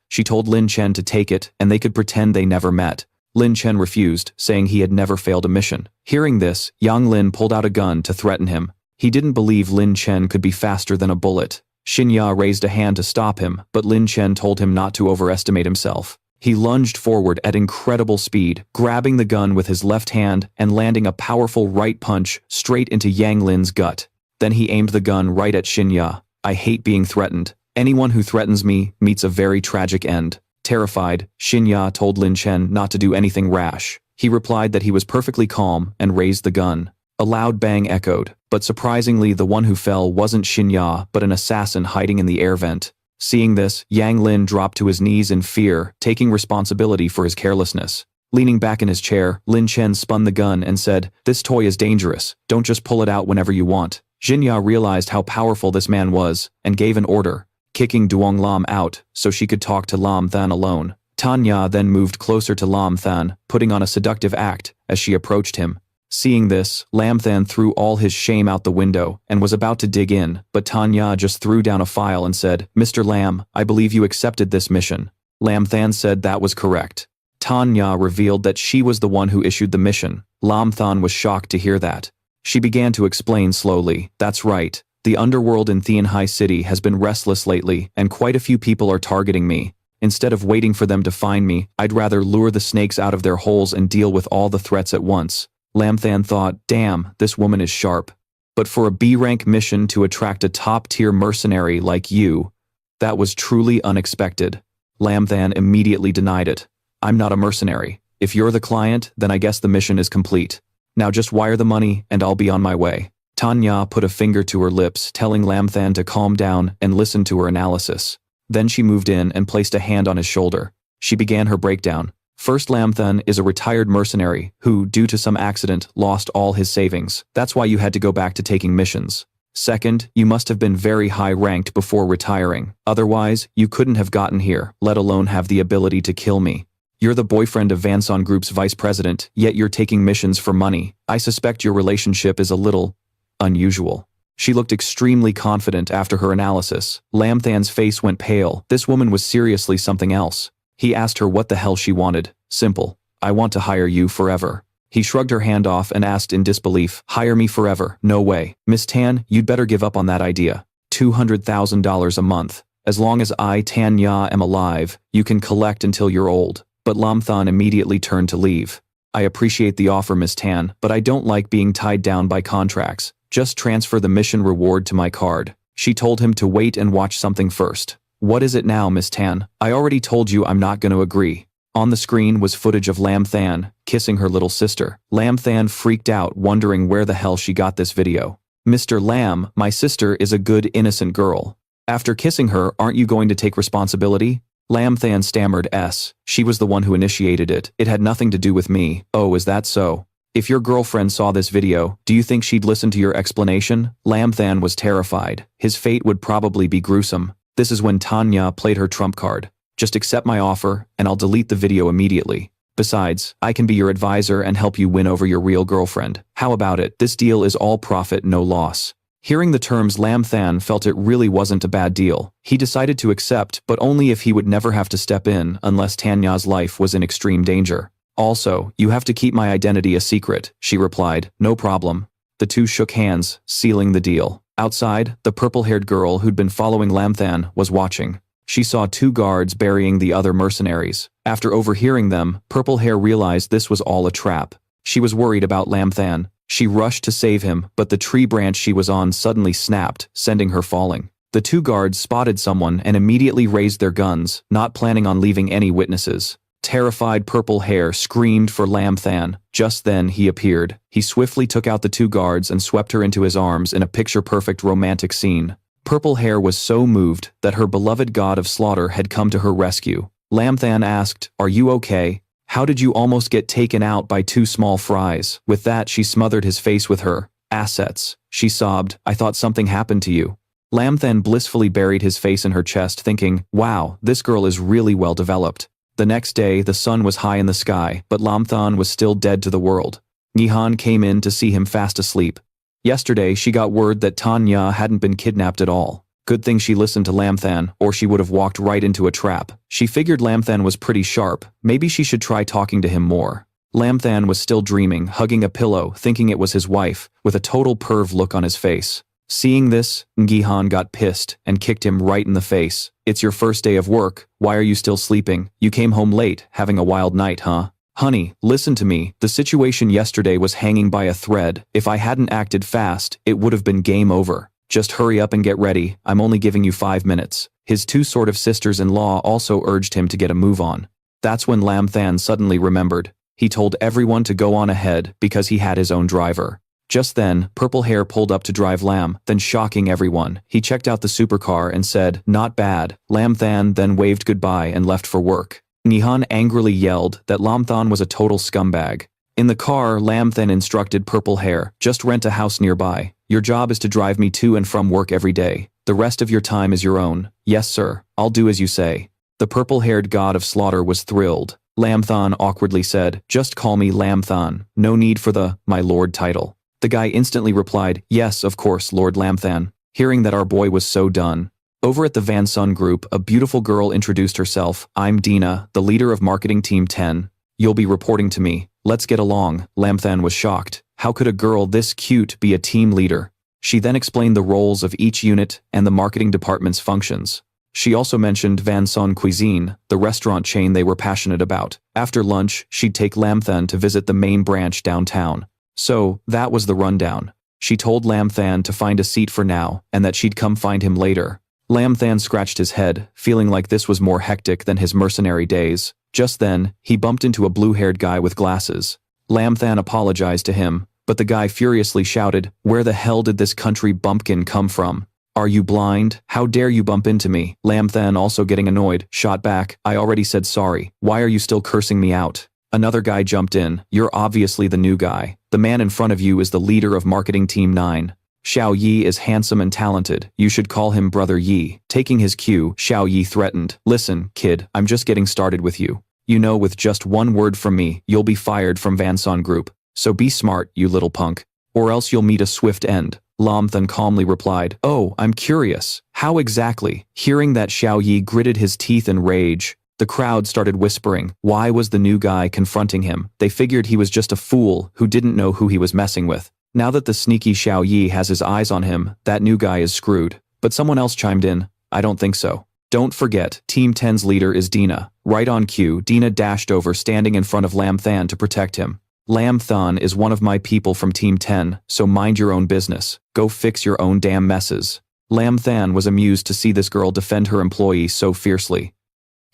She told Lin Chen to take it, and they could pretend they never met. Lin Chen refused, saying he had never failed a mission. Hearing this, Yang Lin pulled out a gun to threaten him. He didn't believe Lin Chen could be faster than a bullet. Xinya raised a hand to stop him, but Lin Chen told him not to overestimate himself. He lunged forward at incredible speed, grabbing the gun with his left hand and landing a powerful right punch straight into Yang Lin's gut. Then he aimed the gun right at Xinya. "I hate being threatened. Anyone who threatens me meets a very tragic end." Terrified, Xinya told Lin Chen not to do anything rash. He replied that he was perfectly calm and raised the gun. A loud bang echoed, but surprisingly the one who fell wasn't Xinya but an assassin hiding in the air vent. Seeing this, Yang Lin dropped to his knees in fear, taking responsibility for his carelessness. Leaning back in his chair, Lin Chen spun the gun and said, "This toy is dangerous, don't just pull it out whenever you want." Jinya realized how powerful this man was, and gave an order, kicking Duong Lam out so she could talk to Lam Than alone. Tanya then moved closer to Lam Than, putting on a seductive act as she approached him. Seeing this, Lam Than threw all his shame out the window and was about to dig in, but Tanya just threw down a file and said, "Mr. Lam, I believe you accepted this mission." Lam Than said that was correct. Tanya revealed that she was the one who issued the mission. Lam Than was shocked to hear that. She began to explain slowly, "That's right. The underworld in Tianhai City has been restless lately, and quite a few people are targeting me. Instead of waiting for them to find me, I'd rather lure the snakes out of their holes and deal with all the threats at once." Lam Than thought, "Damn, this woman is sharp. But for a B-rank mission to attract a top-tier mercenary like you, that was truly unexpected." Lam Than immediately denied it. "I'm not a mercenary. If you're the client, then I guess the mission is complete. Now just wire the money and I'll be on my way." Tanya put a finger to her lips, telling Lam Than to calm down and listen to her analysis. Then she moved in and placed a hand on his shoulder. She began her breakdown. First, Lam Than is a retired mercenary who, due to some accident, lost all his savings. That's why you had to go back to taking missions. Second, you must have been very high-ranked before retiring. Otherwise, you couldn't have gotten here, let alone have the ability to kill me. You're the boyfriend of Vanson Group's vice president, yet you're taking missions for money. I suspect your relationship is a little unusual. She looked extremely confident after her analysis. Lam Than's face went pale. This woman was seriously something else. He asked her what the hell she wanted. Simple. "I want to hire you forever." He shrugged her hand off and asked in disbelief, "Hire me forever? No way. Miss Tan, you'd better give up on that idea. $200,000 a month. As long as I, Tanya, am alive, you can collect until you're old." But Lam Than immediately turned to leave. "I appreciate the offer, Miss Tan, but I don't like being tied down by contracts. Just transfer the mission reward to my card." She told him to wait and watch something first. "What is it now, Miss Tan? I already told you I'm not going to agree." On the screen was footage of Lam Than kissing her little sister. Lam Than freaked out, wondering where the hell she got this video. "Mr. Lam, my sister is a good innocent girl. After kissing her, aren't you going to take responsibility?" Lam Than stammered S. She was the one who initiated it. "It had nothing to do with me." "Oh, is that so? If your girlfriend saw this video, do you think she'd listen to your explanation?" Lam Than was terrified. His fate would probably be gruesome. This is when Tanya played her trump card. "Just accept my offer, and I'll delete the video immediately. Besides, I can be your advisor and help you win over your real girlfriend. How about it? This deal is all profit, no loss." Hearing the terms, Lam Than felt it really wasn't a bad deal. He decided to accept, but only if he would never have to step in unless Tanya's life was in extreme danger. "Also, you have to keep my identity a secret," she replied. "No problem." The two shook hands, sealing the deal. Outside, the purple-haired girl who'd been following Lam Than was watching. She saw two guards burying the other mercenaries. After overhearing them, Purple Hair realized this was all a trap. She was worried about Lam Than. She rushed to save him, but the tree branch she was on suddenly snapped, sending her falling. The two guards spotted someone and immediately raised their guns, not planning on leaving any witnesses. Terrified Purple Hair screamed for Lam Than. Just then he appeared. He swiftly took out the two guards and swept her into his arms in a picture-perfect romantic scene. Purple Hair was so moved that her beloved god of slaughter had come to her rescue. Lam Than asked, "Are you okay? How did you almost get taken out by two small fries?" With that, she smothered his face with her assets. She sobbed, "I thought something happened to you." Lam Than blissfully buried his face in her chest, thinking, "Wow, this girl is really well developed." The next day, the sun was high in the sky, but Lam Than was still dead to the world. Nghi Han came in to see him fast asleep. Yesterday, she got word that Tanya hadn't been kidnapped at all. Good thing she listened to Lam Than, or she would have walked right into a trap. She figured Lam Than was pretty sharp. Maybe she should try talking to him more. Lam Than was still dreaming, hugging a pillow, thinking it was his wife, with a total perv look on his face. Seeing this, Nghi Han got pissed and kicked him right in the face. "It's your first day of work. Why are you still sleeping? You came home late, having a wild night, huh? Honey, listen to me. The situation yesterday was hanging by a thread. If I hadn't acted fast, it would have been game over. Just hurry up and get ready. I'm only giving you 5 minutes. His two sort of sisters-in-law also urged him to get a move on. That's when Lam Than suddenly remembered. He told everyone to go on ahead because he had his own driver. Just then, Purple Hair pulled up to drive Lam, then shocking everyone, he checked out the supercar and said, "Not bad." Lam Than then waved goodbye and left for work. Nghi Han angrily yelled that Lam Than was a total scumbag. In the car, Lam Than instructed Purple Hair, just rent a house nearby. Your job is to drive me to and from work every day. The rest of your time is your own. Yes sir, I'll do as you say. The purple-haired god of slaughter was thrilled. Lam Than awkwardly said, just call me Lam Than. No need for the, my lord title. The guy instantly replied, yes, of course, Lord Lam Than. Hearing that our boy was so done. Over at the Van Sun group, a beautiful girl introduced herself. I'm Dina, the leader of marketing team 10. You'll be reporting to me. Let's get along. Lam Than was shocked. How could a girl this cute be a team leader? She then explained the roles of each unit and the marketing department's functions. She also mentioned Van Son Cuisine, the restaurant chain they were passionate about. After lunch, she'd take Lam Than to visit the main branch downtown. So, that was the rundown. She told Lam Than to find a seat for now, and that she'd come find him later. Lam Than scratched his head, feeling like this was more hectic than his mercenary days. Just then, he bumped into a blue-haired guy with glasses. Lam Than apologized to him, but the guy furiously shouted, where the hell did this country bumpkin come from? Are you blind? How dare you bump into me? Lam Than, also getting annoyed, shot back, I already said sorry. Why are you still cursing me out? Another guy jumped in, you're obviously the new guy. The man in front of you is the leader of marketing team 9. Xiao Yi is handsome and talented. You should call him Brother Yi. Taking his cue, Xiao Yi threatened, listen, kid, I'm just getting started with you. You know, with just one word from me, you'll be fired from Van Son Group. So be smart, you little punk. Or else you'll meet a swift end. Lam Than calmly replied, oh, I'm curious. How exactly? Hearing that, Xiao Yi gritted his teeth in rage. The crowd started whispering, why was the new guy confronting him? They figured he was just a fool who didn't know who he was messing with. Now that the sneaky Xiao Yi has his eyes on him, that new guy is screwed. But someone else chimed in, I don't think so. Don't forget, Team 10's leader is Dina. Right on cue, Dina dashed over, standing in front of Lam Than to protect him. Lam Than is one of my people from Team 10, so mind your own business. Go fix your own damn messes. Lam Than was amused to see this girl defend her employee so fiercely.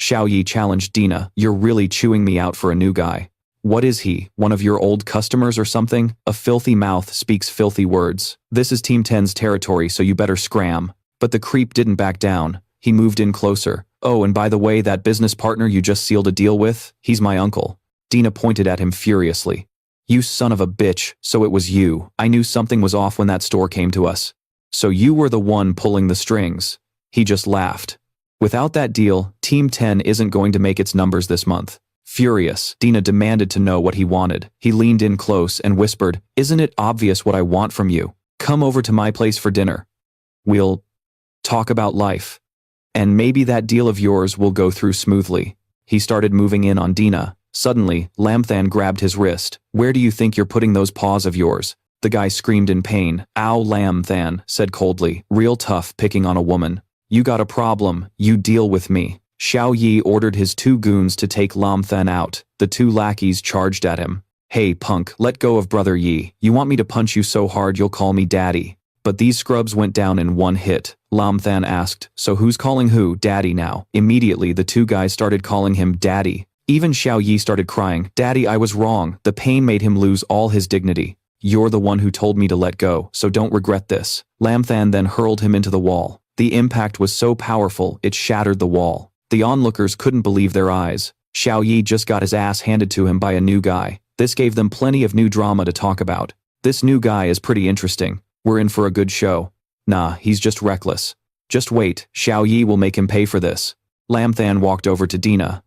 Xiao Yi challenged Dina, you're really chewing me out for a new guy. What is he, one of your old customers or something? A filthy mouth speaks filthy words. This is Team 10's territory, so you better scram. But the creep didn't back down. He moved in closer. Oh, and by the way, that business partner you just sealed a deal with, he's my uncle. Dina pointed at him furiously. You son of a bitch, so it was you. I knew something was off when that store came to us. So you were the one pulling the strings. He just laughed. Without that deal, Team 10 isn't going to make its numbers this month. Furious, Dina demanded to know what he wanted. He leaned in close and whispered, isn't it obvious what I want from you? Come over to my place for dinner. We'll talk about life. And maybe that deal of yours will go through smoothly. He started moving in on Dina. Suddenly, Lam Than grabbed his wrist. Where do you think you're putting those paws of yours? The guy screamed in pain. Ow, Lam Than said coldly, real tough picking on a woman. You got a problem, you deal with me. Xiao Yi ordered his 2 goons to take Lam Than out. The 2 lackeys charged at him. Hey punk, let go of Brother Yi. You want me to punch you so hard you'll call me daddy. But these scrubs went down in one hit. Lam Than asked, so who's calling who daddy now? Immediately the 2 guys started calling him daddy. Even Xiao Yi started crying, Daddy, I was wrong. The pain made him lose all his dignity. You're the one who told me to let go, so don't regret this. Lam Than then hurled him into the wall. The impact was so powerful, it shattered the wall. The onlookers couldn't believe their eyes. Xiao Yi just got his ass handed to him by a new guy. This gave them plenty of new drama to talk about. This new guy is pretty interesting. We're in for a good show. Nah, he's just reckless. Just wait, Xiao Yi will make him pay for this. Lam Than walked over to Dina.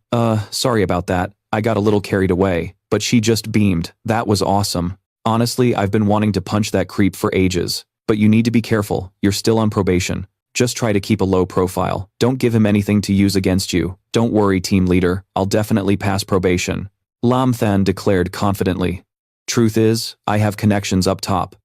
Sorry about that. I got a little carried away, but she just beamed. That was awesome. Honestly, I've been wanting to punch that creep for ages. But you need to be careful. You're still on probation. Just try to keep a low profile. Don't give him anything to use against you. Don't worry, team leader. I'll definitely pass probation. Lam Than declared confidently. Truth is, I have connections up top.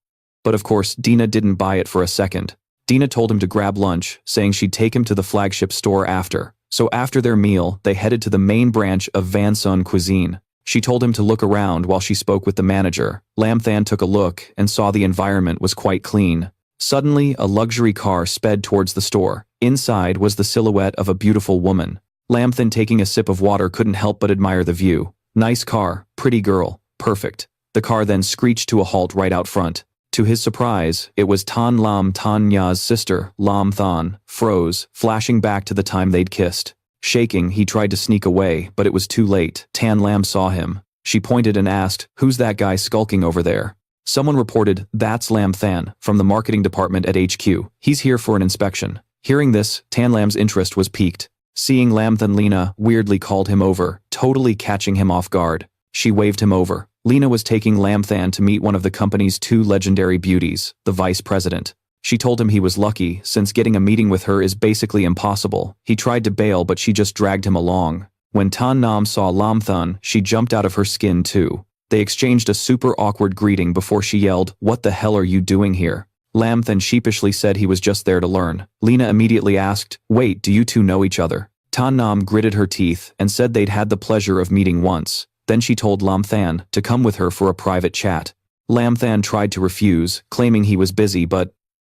But of course, Dina didn't buy it for a second. Dina told him to grab lunch, saying she'd take him to the flagship store after. So after their meal, they headed to the main branch of Van Sun Cuisine. She told him to look around while she spoke with the manager. Lam Than took a look and saw the environment was quite clean. Suddenly, a luxury car sped towards the store. Inside was the silhouette of a beautiful woman. Lam Than, taking a sip of water, couldn't help but admire the view. Nice car, pretty girl, perfect. The car then screeched to a halt right out front. To his surprise, it was Lam Than Nya's sister, Lam Than, froze, flashing back to the time they'd kissed. Shaking, he tried to sneak away, but it was too late. Tan Lam saw him. She pointed and asked, "Who's that guy skulking over there?" Someone reported, "That's Lam Than, from the marketing department at HQ. He's here for an inspection." Hearing this, Tan Lam's interest was piqued. Seeing Lam Than, Lena weirdly called him over, totally catching him off guard. She waved him over. Lena was taking Lam Than to meet one of the company's 2 legendary beauties, the vice president. She told him he was lucky, since getting a meeting with her is basically impossible. He tried to bail, but she just dragged him along. When Tan Nam saw Lam Than, she jumped out of her skin too. They exchanged a super awkward greeting before she yelled, "What the hell are you doing here?" Lam Than sheepishly said he was just there to learn. Lena immediately asked, "Wait, do you two know each other?" Tan Nam gritted her teeth and said they'd had the pleasure of meeting once. Then she told Lam Than to come with her for a private chat. Lam Than tried to refuse, claiming he was busy, but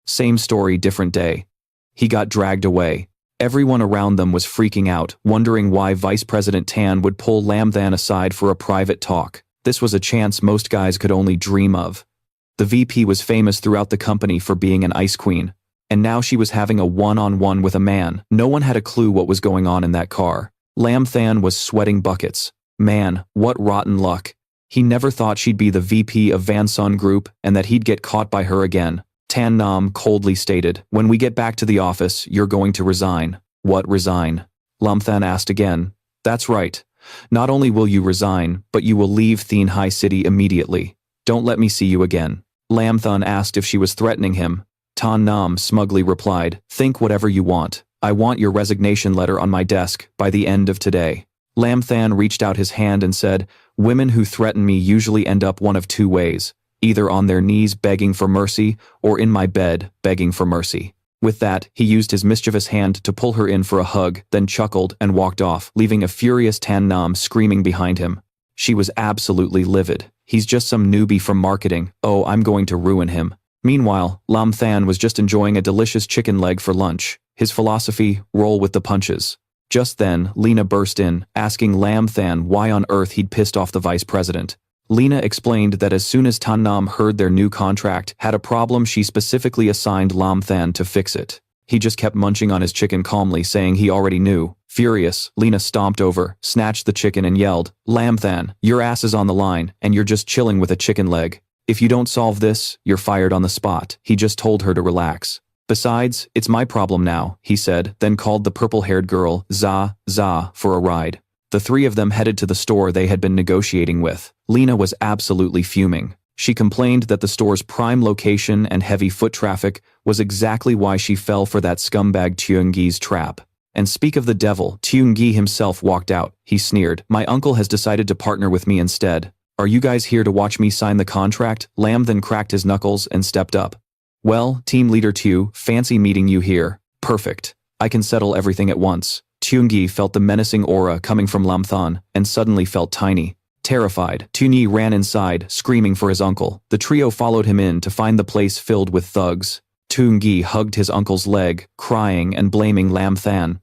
same story, different day. He got dragged away. Everyone around them was freaking out, wondering why Vice President Tan would pull Lam Than aside for a private talk. This was a chance most guys could only dream of. The VP was famous throughout the company for being an ice queen, and now she was having a one-on-one with a man. No one had a clue what was going on in that car. Lam Than was sweating buckets. Man, what rotten luck. He never thought she'd be the VP of Van Sun Group and that he'd get caught by her again. Tan Nam coldly stated, "When we get back to the office, you're going to resign." "What resign?" Lam Than asked again. "That's right. Not only will you resign, but you will leave Thien Hai City immediately. Don't let me see you again." Lam Than asked if she was threatening him. Tan Nam smugly replied, "Think whatever you want. I want your resignation letter on my desk by the end of today." Lam Than reached out his hand and said, "Women who threaten me usually end up one of 2 ways, either on their knees begging for mercy, or in my bed begging for mercy." With that, he used his mischievous hand to pull her in for a hug, then chuckled and walked off, leaving a furious Tan Nam screaming behind him. She was absolutely livid. He's just some newbie from marketing. Oh, I'm going to ruin him. Meanwhile, Lam Than was just enjoying a delicious chicken leg for lunch. His philosophy, roll with the punches. Just then, Lena burst in, asking Lam Than why on earth he'd pissed off the vice president. Lena explained that as soon as Tan Nam heard their new contract had a problem, she specifically assigned Lam Than to fix it. He just kept munching on his chicken calmly, saying he already knew. Furious, Lena stomped over, snatched the chicken and yelled, "Lam Than, your ass is on the line, and you're just chilling with a chicken leg. If you don't solve this, you're fired on the spot." He just told her to relax. "Besides, it's my problem now," he said, then called the purple-haired girl, Za, for a ride. The 3 of them headed to the store they had been negotiating with. Lena was absolutely fuming. She complained that the store's prime location and heavy foot traffic was exactly why she fell for that scumbag Diep Nghi's trap. And speak of the devil, Diep Nghi himself walked out. He sneered, "My uncle has decided to partner with me instead. Are you guys here to watch me sign the contract?" Lam then cracked his knuckles and stepped up. "Well, team leader Tu, fancy meeting you here. Perfect. I can settle everything at once." Diep Nghi felt the menacing aura coming from Lam Than and suddenly felt tiny. Terrified, Diep Nghi ran inside, screaming for his uncle. The trio followed him in to find the place filled with thugs. Diep Nghi hugged his uncle's leg, crying and blaming Lam Than.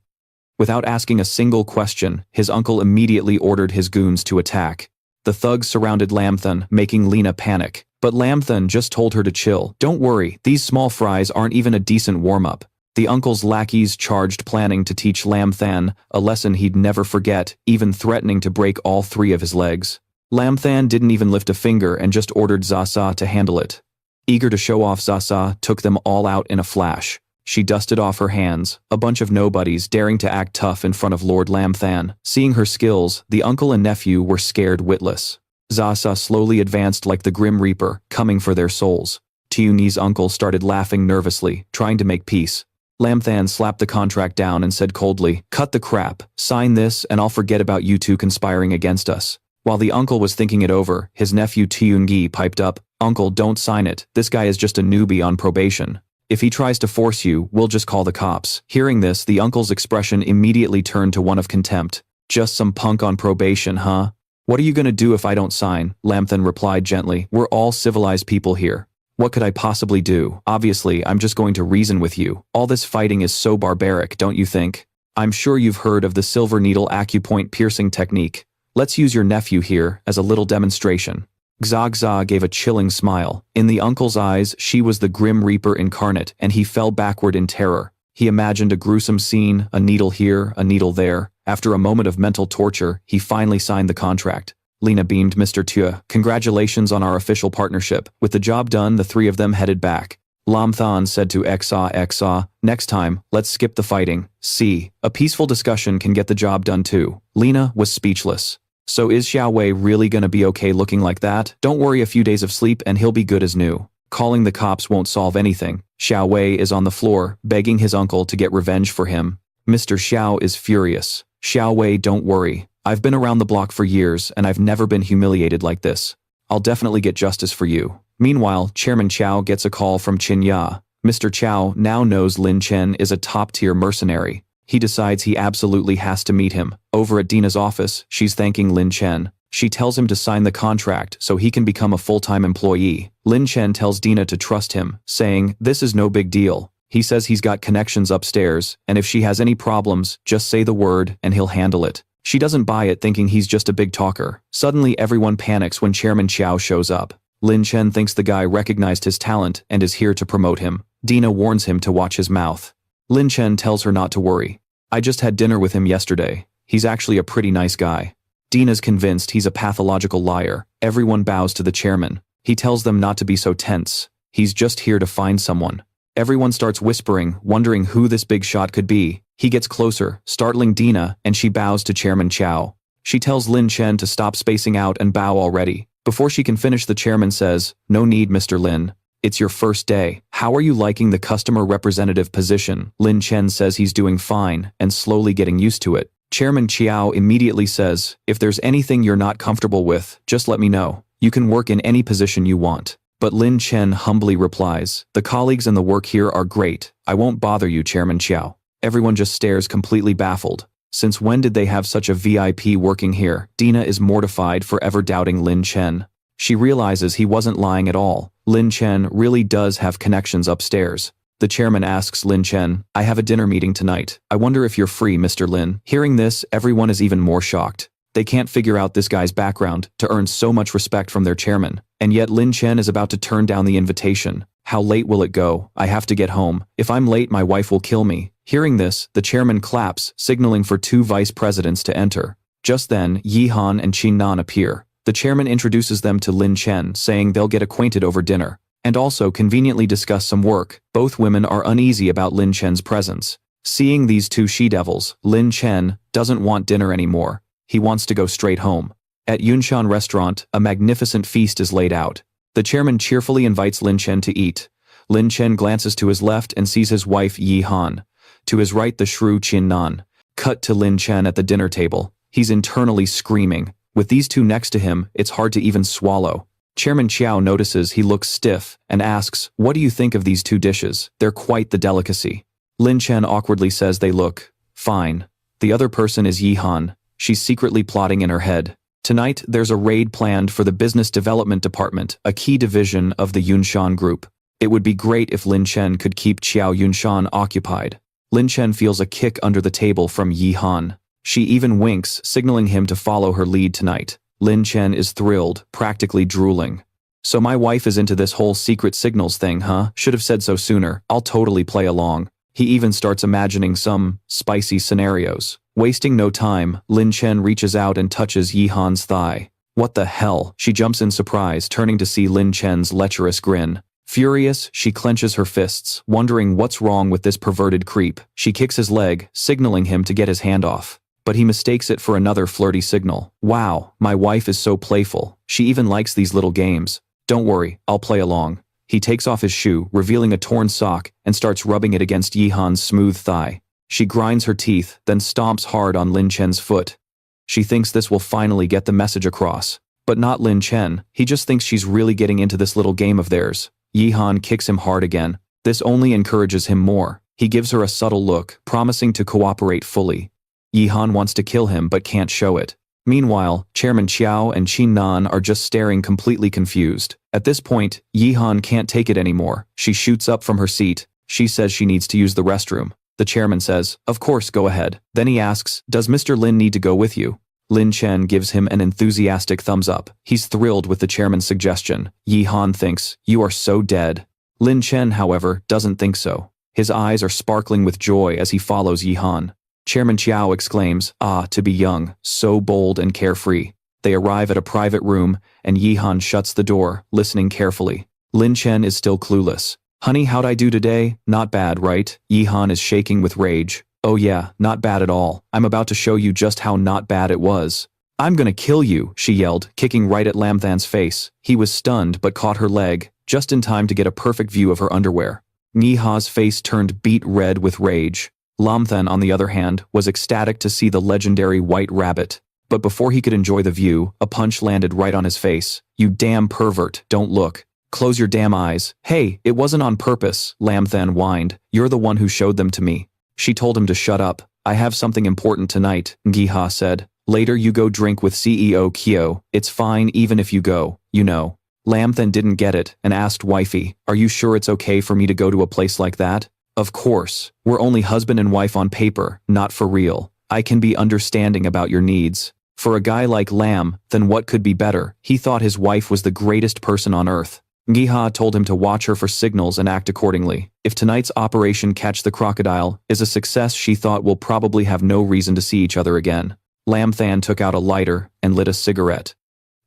Without asking a single question, his uncle immediately ordered his goons to attack. The thugs surrounded Lam Than, making Lena panic. But Lam Than just told her to chill. "Don't worry, these small fries aren't even a decent warm-up." The uncle's lackeys charged, planning to teach Lam Than a lesson he'd never forget, even threatening to break all 3 of his legs. Lam Than didn't even lift a finger and just ordered Zasa to handle it. Eager to show off, Zasa took them all out in a flash. She dusted off her hands, a bunch of nobodies daring to act tough in front of Lord Lam Than. Seeing her skills, the uncle and nephew were scared witless. Zasa slowly advanced like the Grim Reaper, coming for their souls. Diep Nghi's uncle started laughing nervously, trying to make peace. Lam Than slapped the contract down and said coldly, "Cut the crap, sign this and I'll forget about you 2 conspiring against us." While the uncle was thinking it over, his nephew Diep Nghi piped up, "Uncle, don't sign it, this guy is just a newbie on probation. If he tries to force you, we'll just call the cops." Hearing this, the uncle's expression immediately turned to one of contempt. "Just some punk on probation, huh? What are you gonna do if I don't sign?" Lam Than replied gently, "We're all civilized people here. What could I possibly do? Obviously, I'm just going to reason with you. All this fighting is so barbaric, don't you think? I'm sure you've heard of the silver needle acupoint piercing technique. Let's use your nephew here as a little demonstration." Zsa gave a chilling smile. In the uncle's eyes, she was the Grim Reaper incarnate, and he fell backward in terror. He imagined a gruesome scene, a needle here, a needle there. After a moment of mental torture, he finally signed the contract. Lena beamed. Mr. Tue, congratulations on our official partnership. With the job done, the three of them headed back. Lam Than said to Xa, next time, let's skip the fighting. See, a peaceful discussion can get the job done too. Lena was speechless. So is Xiao Wei really gonna be okay looking like that? Don't worry, a few days of sleep and he'll be good as new. Calling the cops won't solve anything. Xiao Wei is on the floor, begging his uncle to get revenge for him. Mr. Xiao is furious. Xiao Wei, don't worry. I've been around the block for years and I've never been humiliated like this. I'll definitely get justice for you. Meanwhile, Chairman Chow gets a call from Qin Ya. Mr. Chow now knows Lin Chen is a top-tier mercenary. He decides he absolutely has to meet him. Over at Dina's office, she's thanking Lin Chen. She tells him to sign the contract so he can become a full-time employee. Lin Chen tells Dina to trust him, saying, this is no big deal. He says he's got connections upstairs, and if she has any problems, just say the word and he'll handle it. She doesn't buy it, thinking he's just a big talker. Suddenly everyone panics when Chairman Chow shows up. Lin Chen thinks the guy recognized his talent and is here to promote him. Dina warns him to watch his mouth. Lin Chen tells her not to worry. I just had dinner with him yesterday. He's actually a pretty nice guy. Dina's convinced he's a pathological liar. Everyone bows to the chairman. He tells them not to be so tense. He's just here to find someone. Everyone starts whispering, wondering who this big shot could be. He gets closer, startling Dina, and she bows to Chairman Chow. She tells Lin Chen to stop spacing out and bow already. Before she can finish, the chairman says, no need, Mr. Lin. It's your first day. How are you liking the customer representative position? Lin Chen says he's doing fine and slowly getting used to it. Chairman Chiao immediately says, if there's anything you're not comfortable with, just let me know. You can work in any position you want. But Lin Chen humbly replies, the colleagues and the work here are great. I won't bother you, Chairman Chiao. Everyone just stares, completely baffled. Since when did they have such a VIP working here? Dina is mortified for ever doubting Lin Chen. She realizes he wasn't lying at all. Lin Chen really does have connections upstairs. The chairman asks Lin Chen, I have a dinner meeting tonight. I wonder if you're free, Mr. Lin. Hearing this, everyone is even more shocked. They can't figure out this guy's background to earn so much respect from their chairman. And yet Lin Chen is about to turn down the invitation. How late will it go? I have to get home. If I'm late, my wife will kill me. Hearing this, the chairman claps, signaling for two vice presidents to enter. Just then, Yi Han and Qin Nan appear. The chairman introduces them to Lin Chen, saying they'll get acquainted over dinner, and also conveniently discuss some work. Both women are uneasy about Lin Chen's presence. Seeing these two she-devils, Lin Chen doesn't want dinner anymore. He wants to go straight home. At Yunshan restaurant, a magnificent feast is laid out. The chairman cheerfully invites Lin Chen to eat. Lin Chen glances to his left and sees his wife Yi Han. To his right, the shrew Qin Nan. Cut to Lin Chen at the dinner table. He's internally screaming. With these two next to him, it's hard to even swallow. Chairman Chiao notices he looks stiff and asks, what do you think of these two dishes? They're quite the delicacy. Lin Chen awkwardly says they look fine. The other person is Yi Han. She's secretly plotting in her head. Tonight, there's a raid planned for the Business Development Department, a key division of the Yunshan Group. It would be great if Lin Chen could keep Qiao Yunshan occupied. Lin Chen feels a kick under the table from Yi Han. She even winks, signaling him to follow her lead tonight. Lin Chen is thrilled, practically drooling. So my wife is into this whole secret signals thing, huh? Should have said so sooner. I'll totally play along. He even starts imagining some spicy scenarios. Wasting no time, Lin Chen reaches out and touches Yi Han's thigh. What the hell? She jumps in surprise, turning to see Lin Chen's lecherous grin. Furious, she clenches her fists, wondering what's wrong with this perverted creep. She kicks his leg, signaling him to get his hand off. But he mistakes it for another flirty signal. Wow, my wife is so playful. She even likes these little games. Don't worry, I'll play along. He takes off his shoe, revealing a torn sock, and starts rubbing it against Yi Han's smooth thigh. She grinds her teeth, then stomps hard on Lin Chen's foot. She thinks this will finally get the message across. But not Lin Chen, he just thinks she's really getting into this little game of theirs. Yi Han kicks him hard again. This only encourages him more. He gives her a subtle look, promising to cooperate fully. Yi Han wants to kill him but can't show it. Meanwhile, Chairman Chiao and Qin Nan are just staring, completely confused. At this point, Yi Han can't take it anymore. She shoots up from her seat. She says she needs to use the restroom. The chairman says, of course, go ahead. Then he asks, does Mr. Lin need to go with you? Lin Chen gives him an enthusiastic thumbs up. He's thrilled with the chairman's suggestion. Yi Han thinks, you are so dead. Lin Chen, however, doesn't think so. His eyes are sparkling with joy as he follows Yi Han. Chairman Chiao exclaims, "Ah, to be young, so bold and carefree." They arrive at a private room, and Yi Han shuts the door, listening carefully. Lin Chen is still clueless. "Honey, how'd I do today? Not bad, right?" Yi Han is shaking with rage. "Oh yeah, not bad at all. I'm about to show you just how not bad it was." "I'm gonna kill you," she yelled, kicking right at Lam Than's face. He was stunned but caught her leg, just in time to get a perfect view of her underwear. Nghi Ha's face turned beet red with rage. Lam Than, on the other hand, was ecstatic to see the legendary white rabbit. But before he could enjoy the view, a punch landed right on his face. "You damn pervert, don't look. Close your damn eyes." "Hey, it wasn't on purpose," Lam Than whined. "You're the one who showed them to me." She told him to shut up. "I have something important tonight," Nghi Ha said. "Later you go drink with CEO Kyo. It's fine even if you go, you know." Lam Than didn't get it and asked wifey, "Are you sure it's okay for me to go to a place like that?" "Of course. We're only husband and wife on paper, not for real. I can be understanding about your needs." For a guy like Lam, then what could be better? He thought his wife was the greatest person on earth. Nghi Ha told him to watch her for signals and act accordingly. If tonight's Operation Catch the Crocodile is a success, she thought we'll probably have no reason to see each other again. Lam Than took out a lighter and lit a cigarette.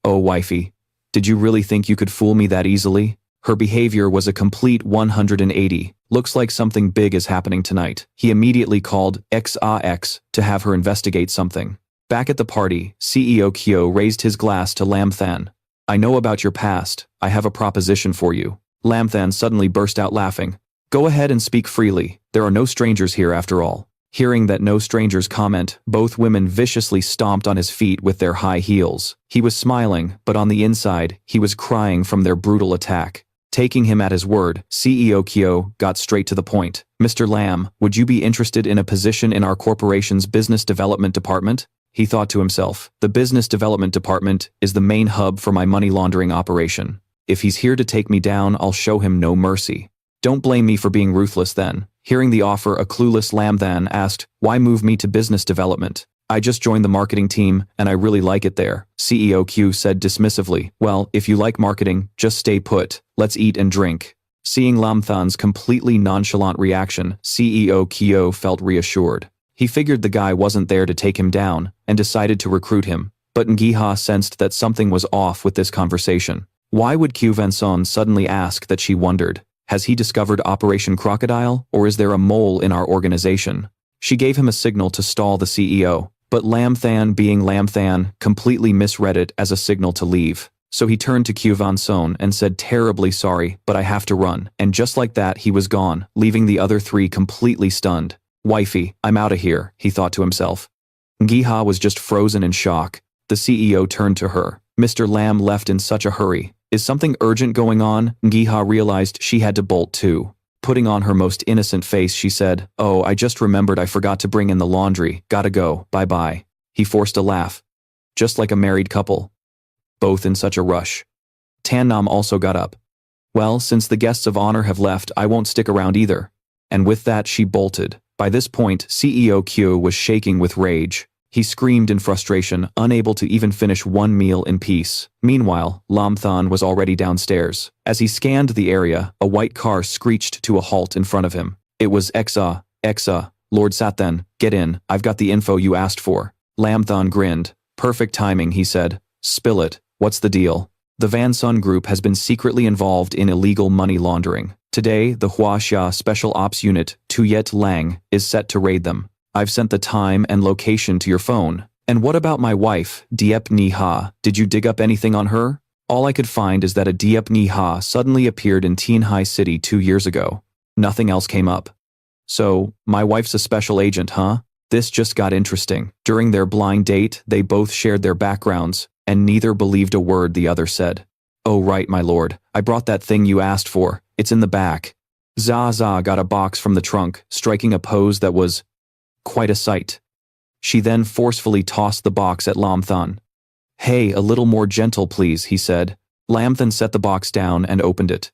"Oh wifey, did you really think you could fool me that easily?" Her behavior was a complete 180. "Looks like something big is happening tonight." He immediately called XIX to have her investigate something. Back at the party, CEO Kyo raised his glass to Lam Than. "I know about your past. I have a proposition for you." Lam Than suddenly burst out laughing. "Go ahead and speak freely. There are no strangers here after all." Hearing that no strangers comment, both women viciously stomped on his feet with their high heels. He was smiling, but on the inside, he was crying from their brutal attack. Taking him at his word, CEO Kyo got straight to the point. "Mr. Lam, would you be interested in a position in our corporation's business development department?" He thought to himself, the business development department is the main hub for my money laundering operation. If he's here to take me down, I'll show him no mercy. Don't blame me for being ruthless then. Hearing the offer, a clueless Lam Than asked, "Why move me to business development? I just joined the marketing team, and I really like it there." CEO Q said dismissively, "Well, if you like marketing, just stay put. Let's eat and drink." Seeing Lam Than's completely nonchalant reaction, CEO Kyo felt reassured. He figured the guy wasn't there to take him down, and decided to recruit him. But Nghi Ha sensed that something was off with this conversation. Why would Q Vanson suddenly ask that? She wondered. Has he discovered Operation Crocodile, or is there a mole in our organization? She gave him a signal to stall the CEO, but Lam Than, being Lam Than, completely misread it as a signal to leave. So he turned to Q Vanson and said, "Terribly sorry, but I have to run." And just like that, he was gone, leaving the other three completely stunned. "Wifey, I'm outta here," he thought to himself. Nghi Ha was just frozen in shock. The CEO turned to her. "Mr. Lam left in such a hurry. Is something urgent going on?" Nghi Ha realized she had to bolt too. Putting on her most innocent face, she said, "Oh, I just remembered I forgot to bring in the laundry. Gotta go, bye-bye." He forced a laugh. Just like a married couple. Both in such a rush. Tan Nam also got up. "Well, since the guests of honor have left, I won't stick around either." And with that, she bolted. By this point, CEO Kyo was shaking with rage. He screamed in frustration, unable to even finish one meal in peace. Meanwhile, Lam Than was already downstairs. As he scanned the area, a white car screeched to a halt in front of him. It was Exa, Lord Sathan, get in, I've got the info you asked for. Lam Than grinned. "Perfect timing," he said. "Spill it, what's the deal?" The Van Sun Group has been secretly involved in illegal money laundering. Today, the Huaxia Special Ops Unit, Tuyet Lang, is set to raid them. I've sent the time and location to your phone. And what about my wife, Diep Nghi Han? Did you dig up anything on her? All I could find is that a Diep Nghi Han suddenly appeared in Tianhai City 2 years ago. Nothing else came up. So, my wife's a special agent, huh? This just got interesting. During their blind date, they both shared their backgrounds, and neither believed a word the other said. "Oh right, my lord, I brought that thing you asked for. It's in the back." Zha got a box from the trunk, striking a pose that was quite a sight. She then forcefully tossed the box at Lam Than. "Hey, a little more gentle please," he said. Lam Than set the box down and opened it.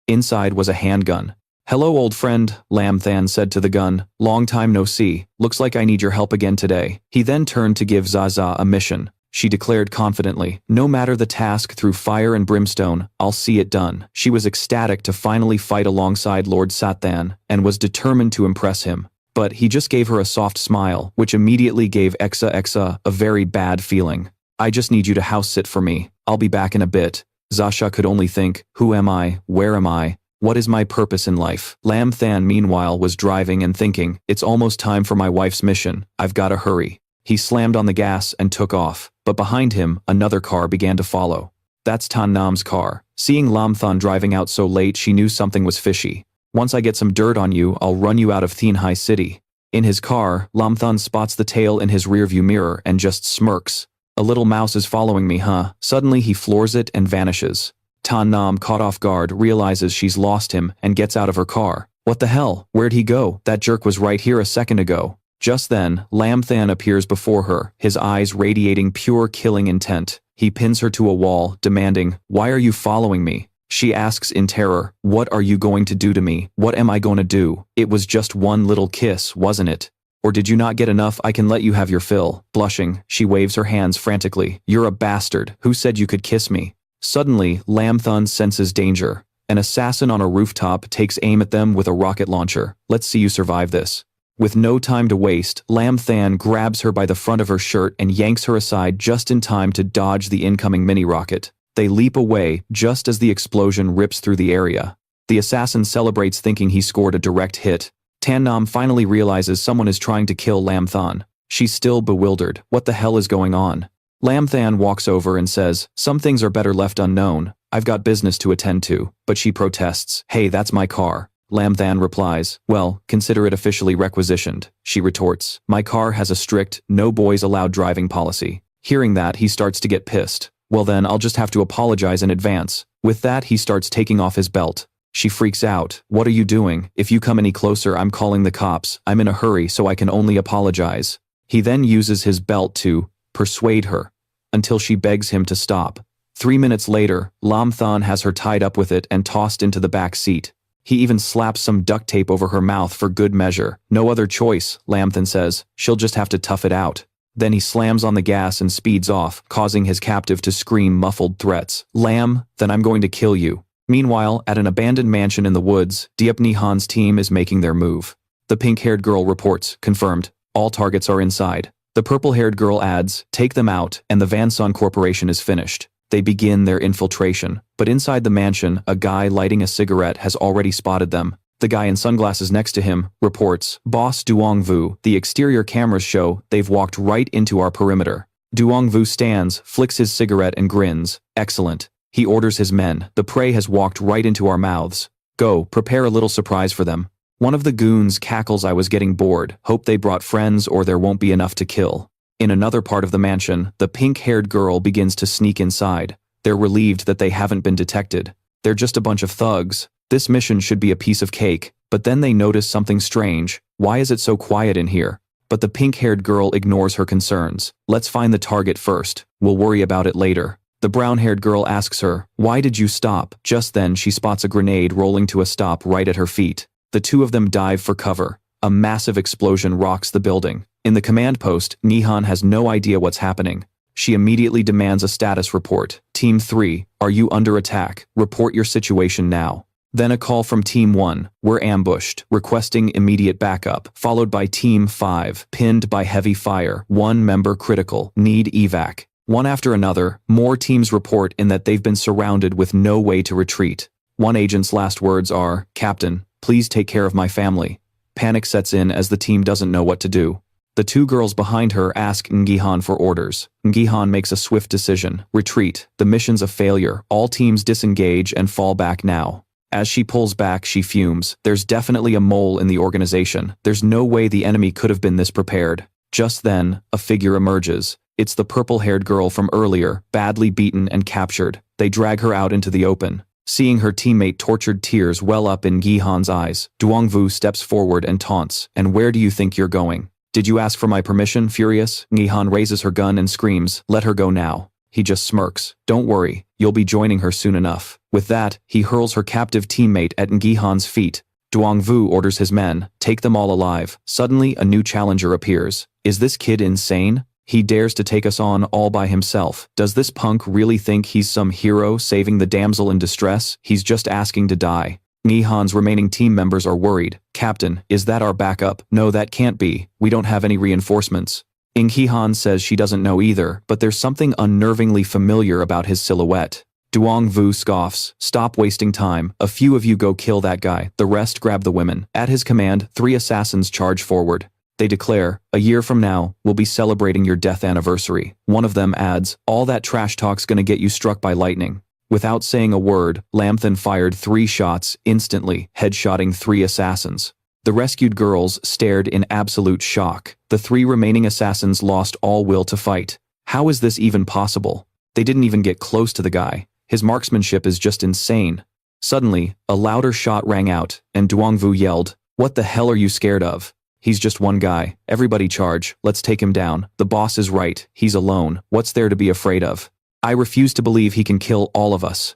Inside was a handgun. "Hello old friend," Lam Than said to the gun. "Long time no see. Looks like I need your help again today." He then turned to give Zha a mission. She declared confidently, "No matter the task through fire and brimstone, I'll see it done." She was ecstatic to finally fight alongside Lord Sathan, and was determined to impress him. But he just gave her a soft smile, which immediately gave Exa a very bad feeling. I just need you to house sit for me. I'll be back in a bit. Zasha could only think, who am I? Where am I? What is my purpose in life? Lam Than meanwhile was driving and thinking, it's almost time for my wife's mission. I've gotta hurry. He slammed on the gas and took off, but behind him, another car began to follow. That's Tan Nam's car. Seeing Lam Than driving out so late, she knew something was fishy. Once I get some dirt on you, I'll run you out of Thien Hai City. In his car, Lam Than spots the tail in his rearview mirror and just smirks. A little mouse is following me, huh? Suddenly he floors it and vanishes. Tan Nam, caught off guard, realizes she's lost him and gets out of her car. What the hell? Where'd he go? That jerk was right here a second ago. Just then, Lam Than appears before her, his eyes radiating pure killing intent. He pins her to a wall, demanding, why are you following me? She asks in terror, what are you going to do to me? What am I going to do? It was just one little kiss, wasn't it? Or did you not get enough? I can let you have your fill. Blushing, she waves her hands frantically. You're a bastard. Who said you could kiss me? Suddenly, Lam Than senses danger. An assassin on a rooftop takes aim at them with a rocket launcher. Let's see you survive this. With no time to waste, Lam Than grabs her by the front of her shirt and yanks her aside just in time to dodge the incoming mini-rocket. They leap away just as the explosion rips through the area. The assassin celebrates, thinking he scored a direct hit. Tan Nam finally realizes someone is trying to kill Lam Than. She's still bewildered. What the hell is going on? Lam Than walks over and says, some things are better left unknown. I've got business to attend to. But she protests. Hey, that's my car. Lam Than replies, well, consider it officially requisitioned. She retorts, my car has a strict, no boys allowed driving policy. Hearing that, he starts to get pissed. Well then, I'll just have to apologize in advance. With that, he starts taking off his belt. She freaks out. What are you doing? If you come any closer, I'm calling the cops. I'm in a hurry, so I can only apologize. He then uses his belt to persuade her, until she begs him to stop. 3 minutes later, Lam Than has her tied up with it and tossed into the back seat. He even slaps some duct tape over her mouth for good measure. No other choice, Lam Than says. She'll just have to tough it out. Then he slams on the gas and speeds off, causing his captive to scream muffled threats. Lam, then I'm going to kill you. Meanwhile, at an abandoned mansion in the woods, Diep Nghi Han's team is making their move. The pink-haired girl reports, confirmed. All targets are inside. The purple-haired girl adds, take them out, and the Vanson Corporation is finished. They begin their infiltration. But inside the mansion, a guy lighting a cigarette has already spotted them. The guy in sunglasses next to him reports, Boss Duong Vu, the exterior cameras show they've walked right into our perimeter. Duong Vu stands, flicks his cigarette and grins. Excellent. He orders his men. The prey has walked right into our mouths. Go, prepare a little surprise for them. One of the goons cackles, I was getting bored. Hope they brought friends or there won't be enough to kill. In another part of the mansion, the pink-haired girl begins to sneak inside. They're relieved that they haven't been detected. They're just a bunch of thugs. This mission should be a piece of cake, but then they notice something strange. Why is it so quiet in here? But the pink-haired girl ignores her concerns. Let's find the target first. We'll worry about it later. The brown-haired girl asks her, why did you stop? Just then she spots a grenade rolling to a stop right at her feet. The two of them dive for cover. A massive explosion rocks the building. In the command post, Nghi Han has no idea what's happening. She immediately demands a status report. Team 3, are you under attack? Report your situation now. Then a call from Team 1, we're ambushed, requesting immediate backup, followed by Team 5, pinned by heavy fire, 1 member critical, need evac. One after another, more teams report in that they've been surrounded with no way to retreat. One agent's last words are, Captain, please take care of my family. Panic sets in as the team doesn't know what to do. The two girls behind her ask Nghi Han for orders. Nghi Han makes a swift decision, retreat, the mission's a failure, all teams disengage and fall back now. As she pulls back, she fumes. There's definitely a mole in the organization. There's no way the enemy could have been this prepared. Just then, a figure emerges. It's the purple-haired girl from earlier, badly beaten and captured. They drag her out into the open. Seeing her teammate, tortured tears well up in Nghi Han's eyes. Duong Vu steps forward and taunts, and where do you think you're going? Did you ask for my permission, furious? Nghi Han raises her gun and screams, let her go now. He just smirks. Don't worry, you'll be joining her soon enough. With that, he hurls her captive teammate at Nghi Han's feet. Duong Vu orders his men, take them all alive. Suddenly, a new challenger appears. Is this kid insane? He dares to take us on all by himself. Does this punk really think he's some hero saving the damsel in distress? He's just asking to die. Nghi Han's remaining team members are worried. Captain, is that our backup? No, that can't be. We don't have any reinforcements. Nghi Han says she doesn't know either, but there's something unnervingly familiar about his silhouette. Duong Vu scoffs. Stop wasting time. A few of you go kill that guy. The rest grab the women. At his command, 3 assassins charge forward. They declare, a year from now, we'll be celebrating your death anniversary. One of them adds, all that trash talk's gonna get you struck by lightning. Without saying a word, Lam Than fired 3 shots, instantly, headshotting 3 assassins. The rescued girls stared in absolute shock. The 3 remaining assassins lost all will to fight. How is this even possible? They didn't even get close to the guy. His marksmanship is just insane. Suddenly, a louder shot rang out, and Duong Vu yelled, what the hell are you scared of? He's just one guy. Everybody charge. Let's take him down. The boss is right. He's alone. What's there to be afraid of? I refuse to believe he can kill all of us.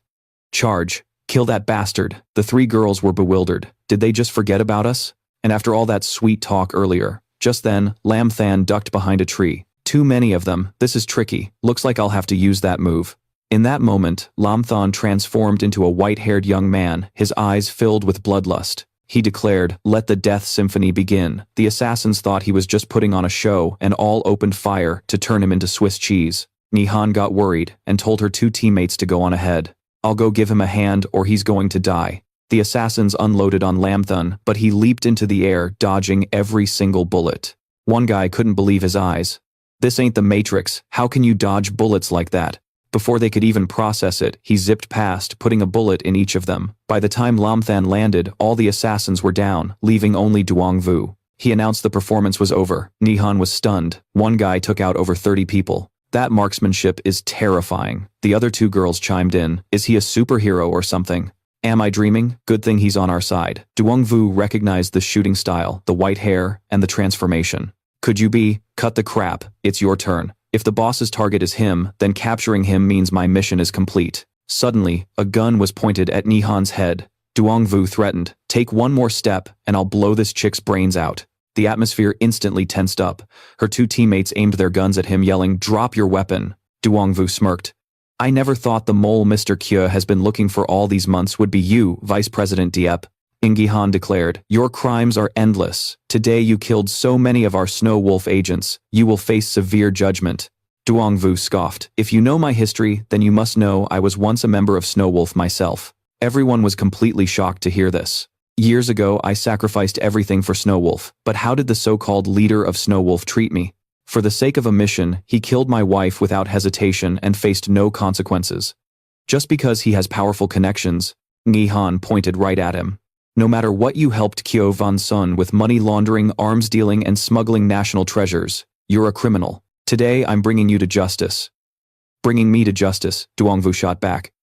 Charge. Kill that bastard. The 3 girls were bewildered. Did they just forget about us? And after all that sweet talk earlier. Just then, Lam Than ducked behind a tree. Too many of them. This is tricky. Looks like I'll have to use that move. In that moment, Lam Than transformed into a white-haired young man, his eyes filled with bloodlust. He declared, let the death symphony begin. The assassins thought he was just putting on a show and all opened fire to turn him into Swiss cheese. Nghi Han got worried and told her 2 teammates to go on ahead. I'll go give him a hand or he's going to die. The assassins unloaded on Lam Than, but he leaped into the air, dodging every single bullet. One guy couldn't believe his eyes. This ain't the Matrix. How can you dodge bullets like that? Before they could even process it, he zipped past, putting a bullet in each of them. By the time Lam Than landed, all the assassins were down, leaving only Duong Vu. He announced the performance was over. Nghi Han was stunned. One guy took out over 30 people. That marksmanship is terrifying. The other 2 girls chimed in. Is he a superhero or something? Am I dreaming? Good thing he's on our side. Duong Vu recognized the shooting style, the white hair, and the transformation. Could you be? Cut the crap. It's your turn. If the boss's target is him, then capturing him means my mission is complete. Suddenly, a gun was pointed at Nghi Han's head. Duong Vu threatened, take one more step, and I'll blow this chick's brains out. The atmosphere instantly tensed up. Her 2 teammates aimed their guns at him, yelling, drop your weapon. Duong Vu smirked. I never thought the mole Mr. Kyo has been looking for all these months would be you, Vice President Diep. Nghi Han declared, your crimes are endless. Today you killed so many of our Snow Wolf agents. You will face severe judgment. Duong Vu scoffed. If you know my history, then you must know I was once a member of Snow Wolf myself. Everyone was completely shocked to hear this. Years ago, I sacrificed everything for Snow Wolf, but how did the so-called leader of Snow Wolf treat me? For the sake of a mission, he killed my wife without hesitation and faced no consequences. Just because he has powerful connections, Nghi Han pointed right at him. No matter what you helped Kyo Van Sun with money laundering, arms dealing, and smuggling national treasures, you're a criminal. Today, I'm bringing you to justice. Bringing me to justice, Duong Vu shot back.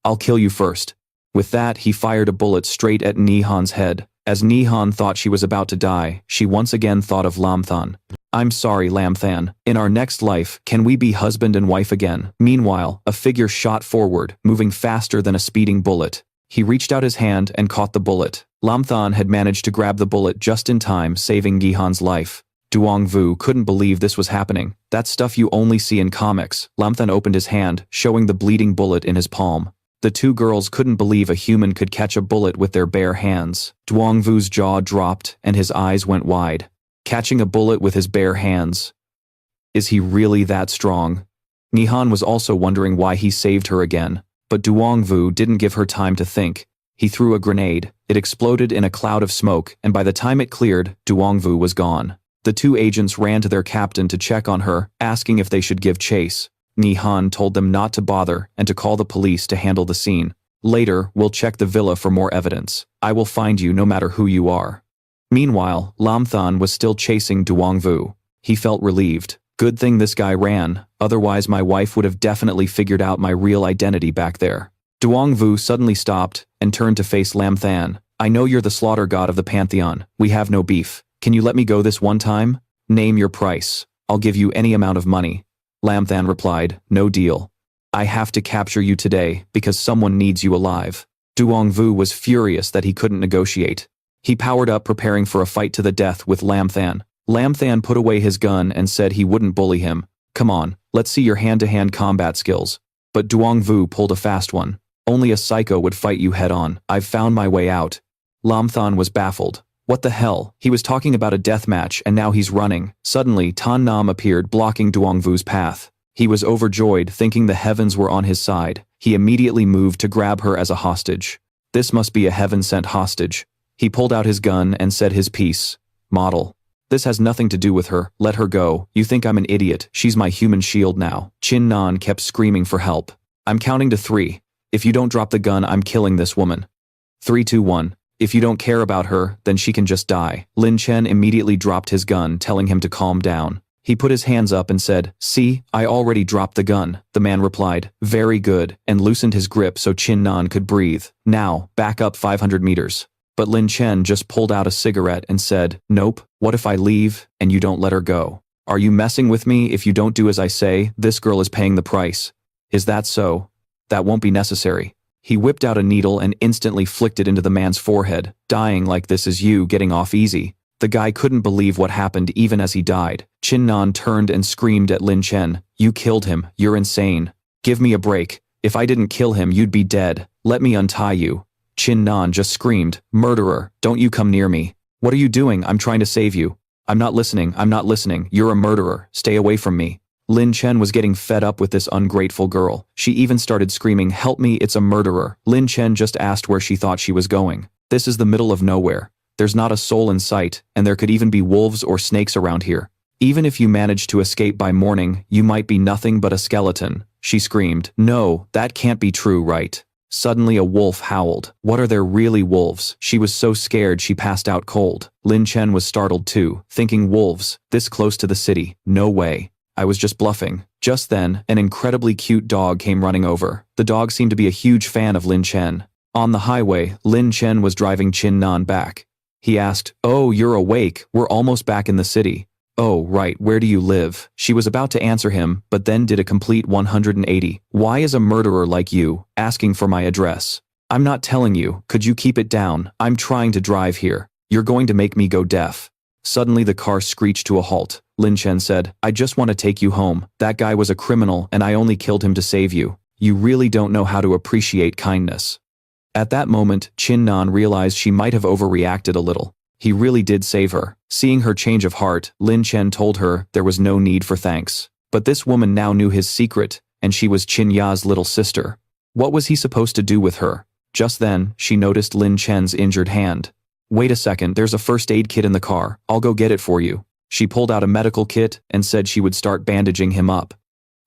I'll kill you first. With that, he fired a bullet straight at Nghi Han's head. As Nghi Han thought she was about to die, she once again thought of Lam Than. I'm sorry, Lam Than. In our next life, can we be husband and wife again? Meanwhile, a figure shot forward, moving faster than a speeding bullet. He reached out his hand and caught the bullet. Lam Than had managed to grab the bullet just in time, saving Nghi Han's life. Duong Vu couldn't believe this was happening. That's stuff you only see in comics. Lam Than opened his hand, showing the bleeding bullet in his palm. The 2 girls couldn't believe a human could catch a bullet with their bare hands. Duong Vu's jaw dropped, and his eyes went wide. Catching a bullet with his bare hands. Is he really that strong? Nghi Han was also wondering why he saved her again. But Duong Vu didn't give her time to think. He threw a grenade. It exploded in a cloud of smoke, and by the time it cleared, Duong Vu was gone. The 2 agents ran to their captain to check on her, asking if they should give chase. Nghi Han told them not to bother and to call the police to handle the scene. Later, we'll check the villa for more evidence. I will find you no matter who you are. Meanwhile, Lam Than was still chasing Duong Vu. He felt relieved. Good thing this guy ran, otherwise my wife would have definitely figured out my real identity back there. Duong Vu suddenly stopped and turned to face Lam Than. I know you're the slaughter god of the Pantheon. We have no beef. Can you let me go this one time? Name your price. I'll give you any amount of money. Lam Than replied, no deal. I have to capture you today because someone needs you alive. Duong Vu was furious that he couldn't negotiate. He powered up, preparing for a fight to the death with Lam Than. Lam Than put away his gun and said he wouldn't bully him. Come on, let's see your hand-to-hand combat skills. But Duong Vu pulled a fast one. Only a psycho would fight you head-on. I've found my way out. Lam Than was baffled. What the hell? He was talking about a deathmatch and now he's running. Suddenly, Tan Nam appeared, blocking Duongvu's path. He was overjoyed, thinking the heavens were on his side. He immediately moved to grab her as a hostage. This must be a heaven-sent hostage. He pulled out his gun and said his piece. Model. This has nothing to do with her. Let her go. You think I'm an idiot. She's my human shield now. Chin Nan kept screaming for help. I'm counting to 3. If you don't drop the gun, I'm killing this woman. 3, 2, 1. If you don't care about her, then she can just die. Lin Chen immediately dropped his gun, telling him to calm down. He put his hands up and said, "See, I already dropped the gun." The man replied, "Very good," and loosened his grip so Chin Nan could breathe. "Now, back up 500 meters. But Lin Chen just pulled out a cigarette and said, "Nope, what if I leave, and you don't let her go? Are you messing with me? If you don't do as I say, this girl is paying the price." "Is that so?" "That won't be necessary." He whipped out a needle and instantly flicked it into the man's forehead. "Dying like this is you getting off easy." The guy couldn't believe what happened even as he died. Chin Nan turned and screamed at Lin Chen, "You killed him, you're insane. Give me a break. If I didn't kill him, you'd be dead. Let me untie you." Chin Nan just screamed, "Murderer, don't you come near me. What are you doing? I'm trying to save you." I'm not listening, you're a murderer, stay away from me." Lin Chen was getting fed up with this ungrateful girl. She even started screaming, "Help me, it's a murderer." Lin Chen just asked where she thought she was going. This is the middle of nowhere. There's not a soul in sight, and there could even be wolves or snakes around here. Even if you manage to escape by morning, you might be nothing but a skeleton. She screamed, "No, that can't be true, right?" Suddenly a wolf howled. What are there really wolves? She was so scared she passed out cold. Lin Chen was startled too, thinking wolves, this close to the city, no way. I was just bluffing. Just then, an incredibly cute dog came running over. The dog seemed to be a huge fan of Lin Chen. On the highway, Lin Chen was driving Chin Nan back. He asked, "Oh, you're awake, we're almost back in the city." "Oh, right, where do you live?" She was about to answer him, but then did a complete 180. "Why is a murderer like you asking for my address?" "I'm not telling you, could you keep it down? I'm trying to drive here. You're going to make me go deaf." Suddenly the car screeched to a halt. Lin Chen said, "I just want to take you home. That guy was a criminal and I only killed him to save you. You really don't know how to appreciate kindness." At that moment, Chin Nan realized she might have overreacted a little. He really did save her. Seeing her change of heart, Lin Chen told her there was no need for thanks. But this woman now knew his secret, and she was Chin Ya's little sister. What was he supposed to do with her? Just then, she noticed Lin Chen's injured hand. "Wait a second, there's a first aid kit in the car. I'll go get it for you." She pulled out a medical kit and said she would start bandaging him up.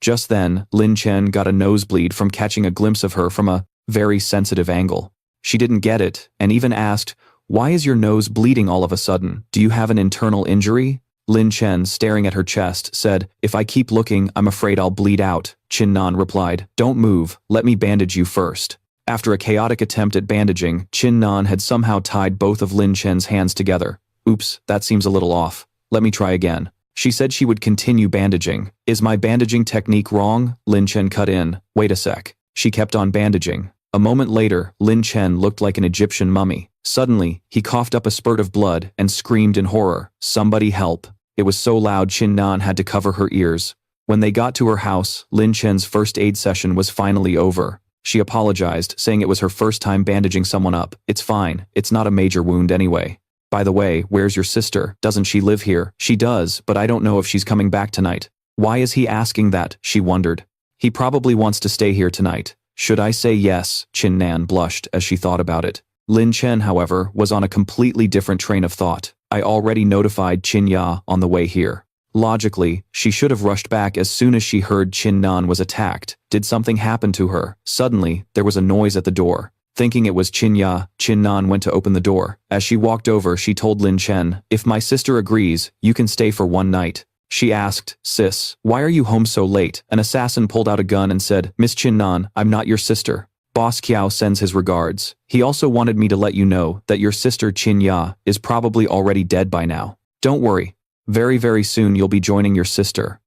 Just then, Lin Chen got a nosebleed from catching a glimpse of her from a very sensitive angle. She didn't get it, and even asked, "Why is your nose bleeding all of a sudden? Do you have an internal injury?" Lin Chen, staring at her chest, said, "If I keep looking, I'm afraid I'll bleed out." Chin Nan replied, "Don't move, let me bandage you first." After a chaotic attempt at bandaging, Chin Nan had somehow tied both of Lin Chen's hands together. "Oops, that seems a little off. Let me try again." She said she would continue bandaging. "Is my bandaging technique wrong?" Lin Chen cut in. "Wait a sec." She kept on bandaging. A moment later, Lin Chen looked like an Egyptian mummy. Suddenly, he coughed up a spurt of blood and screamed in horror, "Somebody help." It was so loud Chin Nan had to cover her ears. When they got to her house, Lin Chen's first aid session was finally over. She apologized, saying it was her first time bandaging someone up. "It's fine, it's not a major wound anyway. By the way, where's your sister? Doesn't she live here?" "She does, but I don't know if she's coming back tonight." Why is he asking that? She wondered. He probably wants to stay here tonight. Should I say yes? Chin Nan blushed as she thought about it. Lin Chen, however, was on a completely different train of thought. I already notified Chin Ya on the way here. Logically, she should have rushed back as soon as she heard Chin Nan was attacked. Did something happen to her? Suddenly, there was a noise at the door. Thinking it was Chin Ya, Chin Nan went to open the door. As she walked over, she told Lin Chen, "If my sister agrees, you can stay for one night." She asked, "Sis, why are you home so late?" An assassin pulled out a gun and said, "Miss Chin Nan, I'm not your sister. Boss Kiao sends his regards. He also wanted me to let you know that your sister Chin Ya is probably already dead by now. Don't worry. Very soon you'll be joining your sister."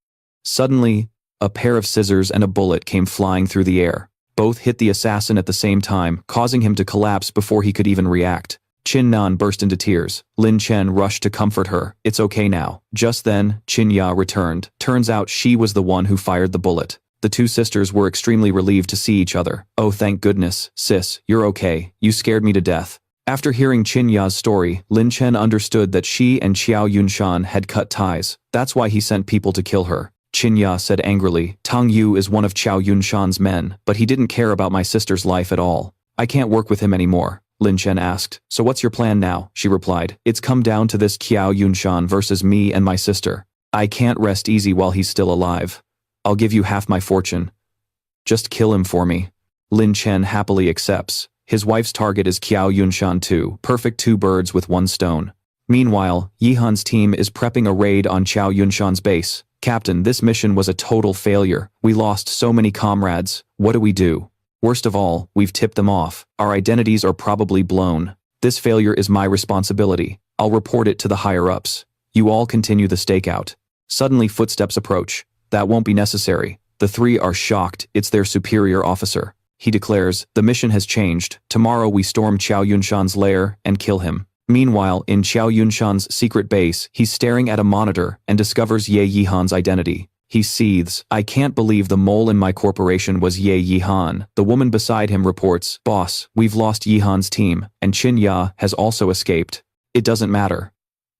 Suddenly, a pair of scissors and a bullet came flying through the air. Both hit the assassin at the same time, causing him to collapse before he could even react. Chin Nan burst into tears. Lin Chen rushed to comfort her. "It's okay now." Just then, Chin Ya returned. Turns out she was the one who fired the bullet. The two sisters were extremely relieved to see each other. Oh, thank goodness, sis, you're okay. You scared me to death. After hearing Qin Ya's story, Lin Chen understood that she and Qiao Yunshan had cut ties. That's why he sent people to kill her. Qin Ya said angrily, Tang Yu is one of Qiao Yunshan's men, but he didn't care about my sister's life at all. I can't work with him anymore. Lin Chen asked, so what's your plan now? She replied, it's come down to this Qiao Yunshan versus me and my sister. I can't rest easy while he's still alive. I'll give you half my fortune. Just kill him for me. Lin Chen happily accepts. His wife's target is Qiao Yunshan too, perfect two birds with one stone. Meanwhile, Yi Han's team is prepping a raid on Qiao Yunshan's base. Captain, this mission was a total failure. We lost so many comrades. What do we do? Worst of all, we've tipped them off. Our identities are probably blown. This failure is my responsibility. I'll report it to the higher-ups. You all continue the stakeout. Suddenly footsteps approach. That won't be necessary. The three are shocked. It's their superior officer. He declares, the mission has changed. Tomorrow we storm Qiao Yunshan's lair and kill him. Meanwhile, in Qiao Yunshan's secret base, he's staring at a monitor and discovers Ye Yihan's identity. He seethes, I can't believe the mole in my corporation was Ye Yihan. The woman beside him reports, boss, we've lost Yihan's team, and Qin Ya has also escaped. It doesn't matter.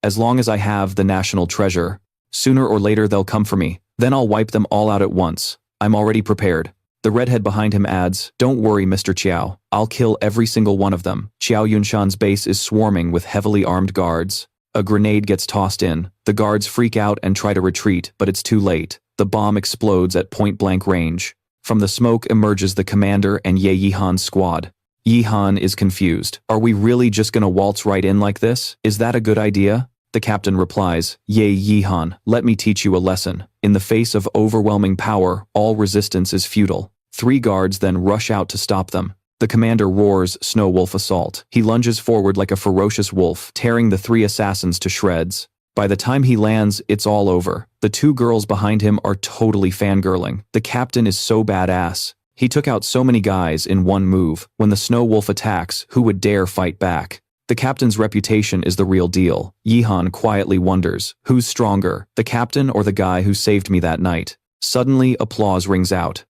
As long as I have the national treasure, sooner or later they'll come for me. Then I'll wipe them all out at once. I'm already prepared. The redhead behind him adds, don't worry, Mr. Qiao. I'll kill every single one of them. Qiao Yunshan's base is swarming with heavily armed guards. A grenade gets tossed in. The guards freak out and try to retreat, but it's too late. The bomb explodes at point-blank range. From the smoke emerges the commander and Ye Yihan's squad. Yihan is confused. Are we really just gonna waltz right in like this? Is that a good idea? The captain replies, Ye Yihan, let me teach you a lesson. In the face of overwhelming power, all resistance is futile. Three guards then rush out to stop them. The commander roars Snow Wolf assault. He lunges forward like a ferocious wolf, tearing the three assassins to shreds. By the time he lands, it's all over. The two girls behind him are totally fangirling. The captain is so badass. He took out so many guys in one move. When the Snow Wolf attacks, who would dare fight back? The captain's reputation is the real deal. Yihan quietly wonders, who's stronger, the captain or the guy who saved me that night? Suddenly, applause rings out.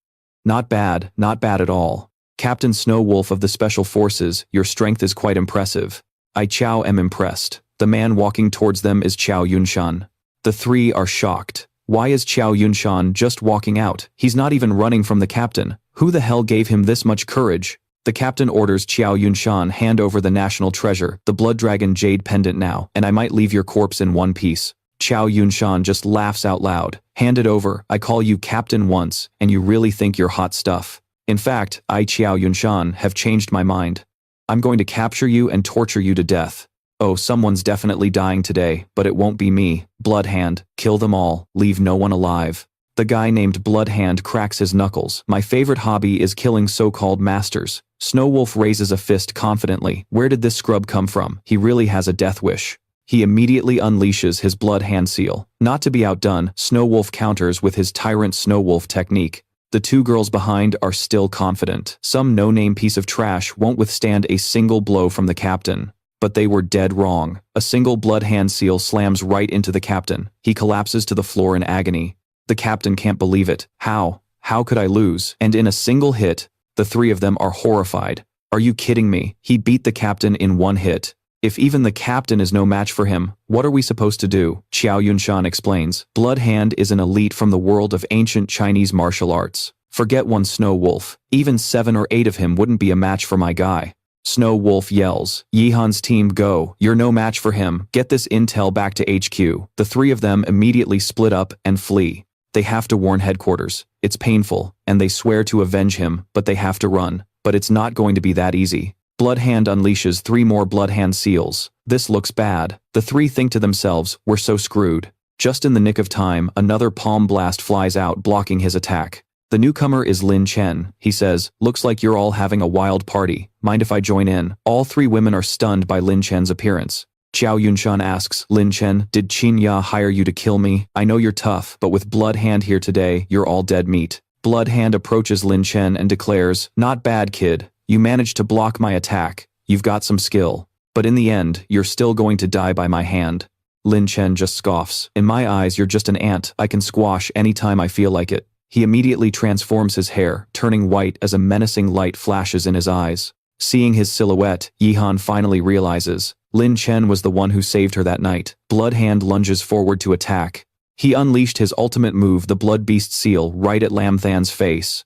Not bad at all. Captain Snow Wolf of the Special Forces, your strength is quite impressive. I Qiao am impressed. The man walking towards them is Qiao Yunshan. The three are shocked. Why is Qiao Yunshan just walking out? He's not even running from the captain. Who the hell gave him this much courage? The captain orders Qiao Yunshan hand over the national treasure, the Blood Dragon Jade Pendant now, and I might leave your corpse in one piece. Qiao Yunshan just laughs out loud. Hand it over, I call you captain once, and you really think you're hot stuff. In fact, I Qiao Yunshan have changed my mind. I'm going to capture you and torture you to death. Oh, someone's definitely dying today, but it won't be me. Bloodhand, kill them all, leave no one alive. The guy named Bloodhand cracks his knuckles. My favorite hobby is killing so-called masters. Snow Wolf raises a fist confidently. Where did this scrub come from? He really has a death wish. He immediately unleashes his Bloodhand seal. Not to be outdone, Snow Wolf counters with his Tyrant Snow Wolf technique. The two girls behind are still confident. Some no-name piece of trash won't withstand a single blow from the captain. But they were dead wrong. A single Bloodhand seal slams right into the captain. He collapses to the floor in agony. The captain can't believe it. How? How could I lose? And in a single hit, the three of them are horrified. Are you kidding me? He beat the captain in one hit. If even the captain is no match for him, what are we supposed to do? Qiao Yunshan explains. Bloodhand is an elite from the world of ancient Chinese martial arts. Forget one Snow Wolf. Even 7 or 8 of him wouldn't be a match for my guy. Snow Wolf yells, Yihan's team go, you're no match for him, get this intel back to HQ. The three of them immediately split up and flee. They have to warn headquarters. It's painful, and they swear to avenge him, but they have to run. But it's not going to be that easy. Bloodhand unleashes 3 more Bloodhand seals. This looks bad. The three think to themselves, we're so screwed. Just in the nick of time, another palm blast flies out, blocking his attack. The newcomer is Lin Chen. He says, looks like you're all having a wild party. Mind if I join in? All 3 women are stunned by Lin Chen's appearance. Qiao Yunshan asks, Lin Chen, did Qin Ya hire you to kill me? I know you're tough, but with Bloodhand here today, you're all dead meat. Bloodhand approaches Lin Chen and declares, not bad, kid. You managed to block my attack. You've got some skill. But in the end, you're still going to die by my hand. Lin Chen just scoffs. In my eyes, you're just an ant I can squash anytime I feel like it. He immediately transforms his hair, turning white as a menacing light flashes in his eyes. Seeing his silhouette, Yi Han finally realizes Lin Chen was the one who saved her that night. Blood Hand lunges forward to attack. He unleashed his ultimate move, the Blood Beast Seal, right at Lam Than's face.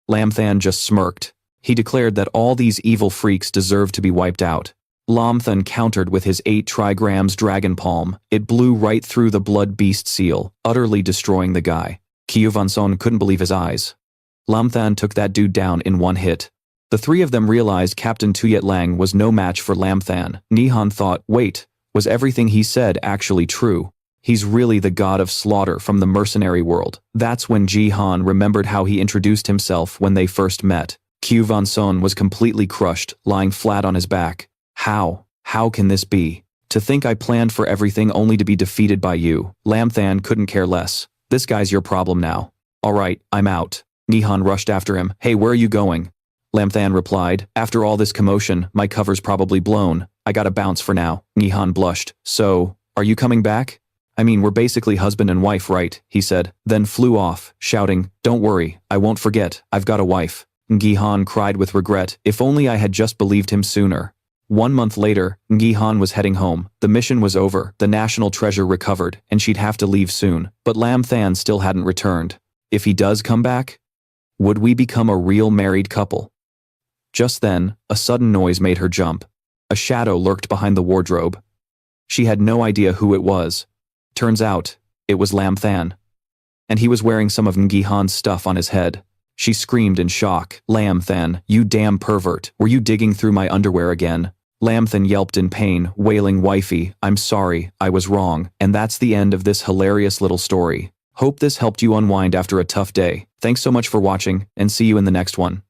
Lam Than just smirked. He declared that all these evil freaks deserved to be wiped out. Lam Than countered with his 8 trigrams Dragon Palm. It blew right through the Blood Beast Seal, utterly destroying the guy. Qiu Vanson couldn't believe his eyes. Lam Than took that dude down in one hit. The three of them realized Captain Tuyet Lang was no match for Lam Than. Nghi Han thought, wait, was everything he said actually true? He's really the god of slaughter from the mercenary world. That's when Ji Han remembered how he introduced himself when they first met. Qiu Vanson was completely crushed, lying flat on his back. How? How can this be? To think I planned for everything only to be defeated by you. Lam Than couldn't care less. This guy's your problem now. Alright, I'm out. Nghi Han rushed after him. Hey, where are you going? Lam Than replied, after all this commotion, my cover's probably blown. I gotta bounce for now. Nghi Han blushed. So, are you coming back? I mean, we're basically husband and wife, right? He said, then flew off, shouting, don't worry, I won't forget, I've got a wife. Nghi Han cried with regret, if only I had just believed him sooner. 1 month later, Nghi Han was heading home. The mission was over, the national treasure recovered, and she'd have to leave soon. But Lam Than still hadn't returned. If he does come back, would we become a real married couple? Just then, a sudden noise made her jump. A shadow lurked behind the wardrobe. She had no idea who it was. Turns out, it was Lam Than. And he was wearing some of Nghi Han's stuff on his head. She screamed in shock. Lam Than, you damn pervert, were you digging through my underwear again? Lam Than yelped in pain, wailing, wifey, I'm sorry, I was wrong. And that's the end of this hilarious little story. Hope this helped you unwind after a tough day. Thanks so much for watching, and see you in the next one.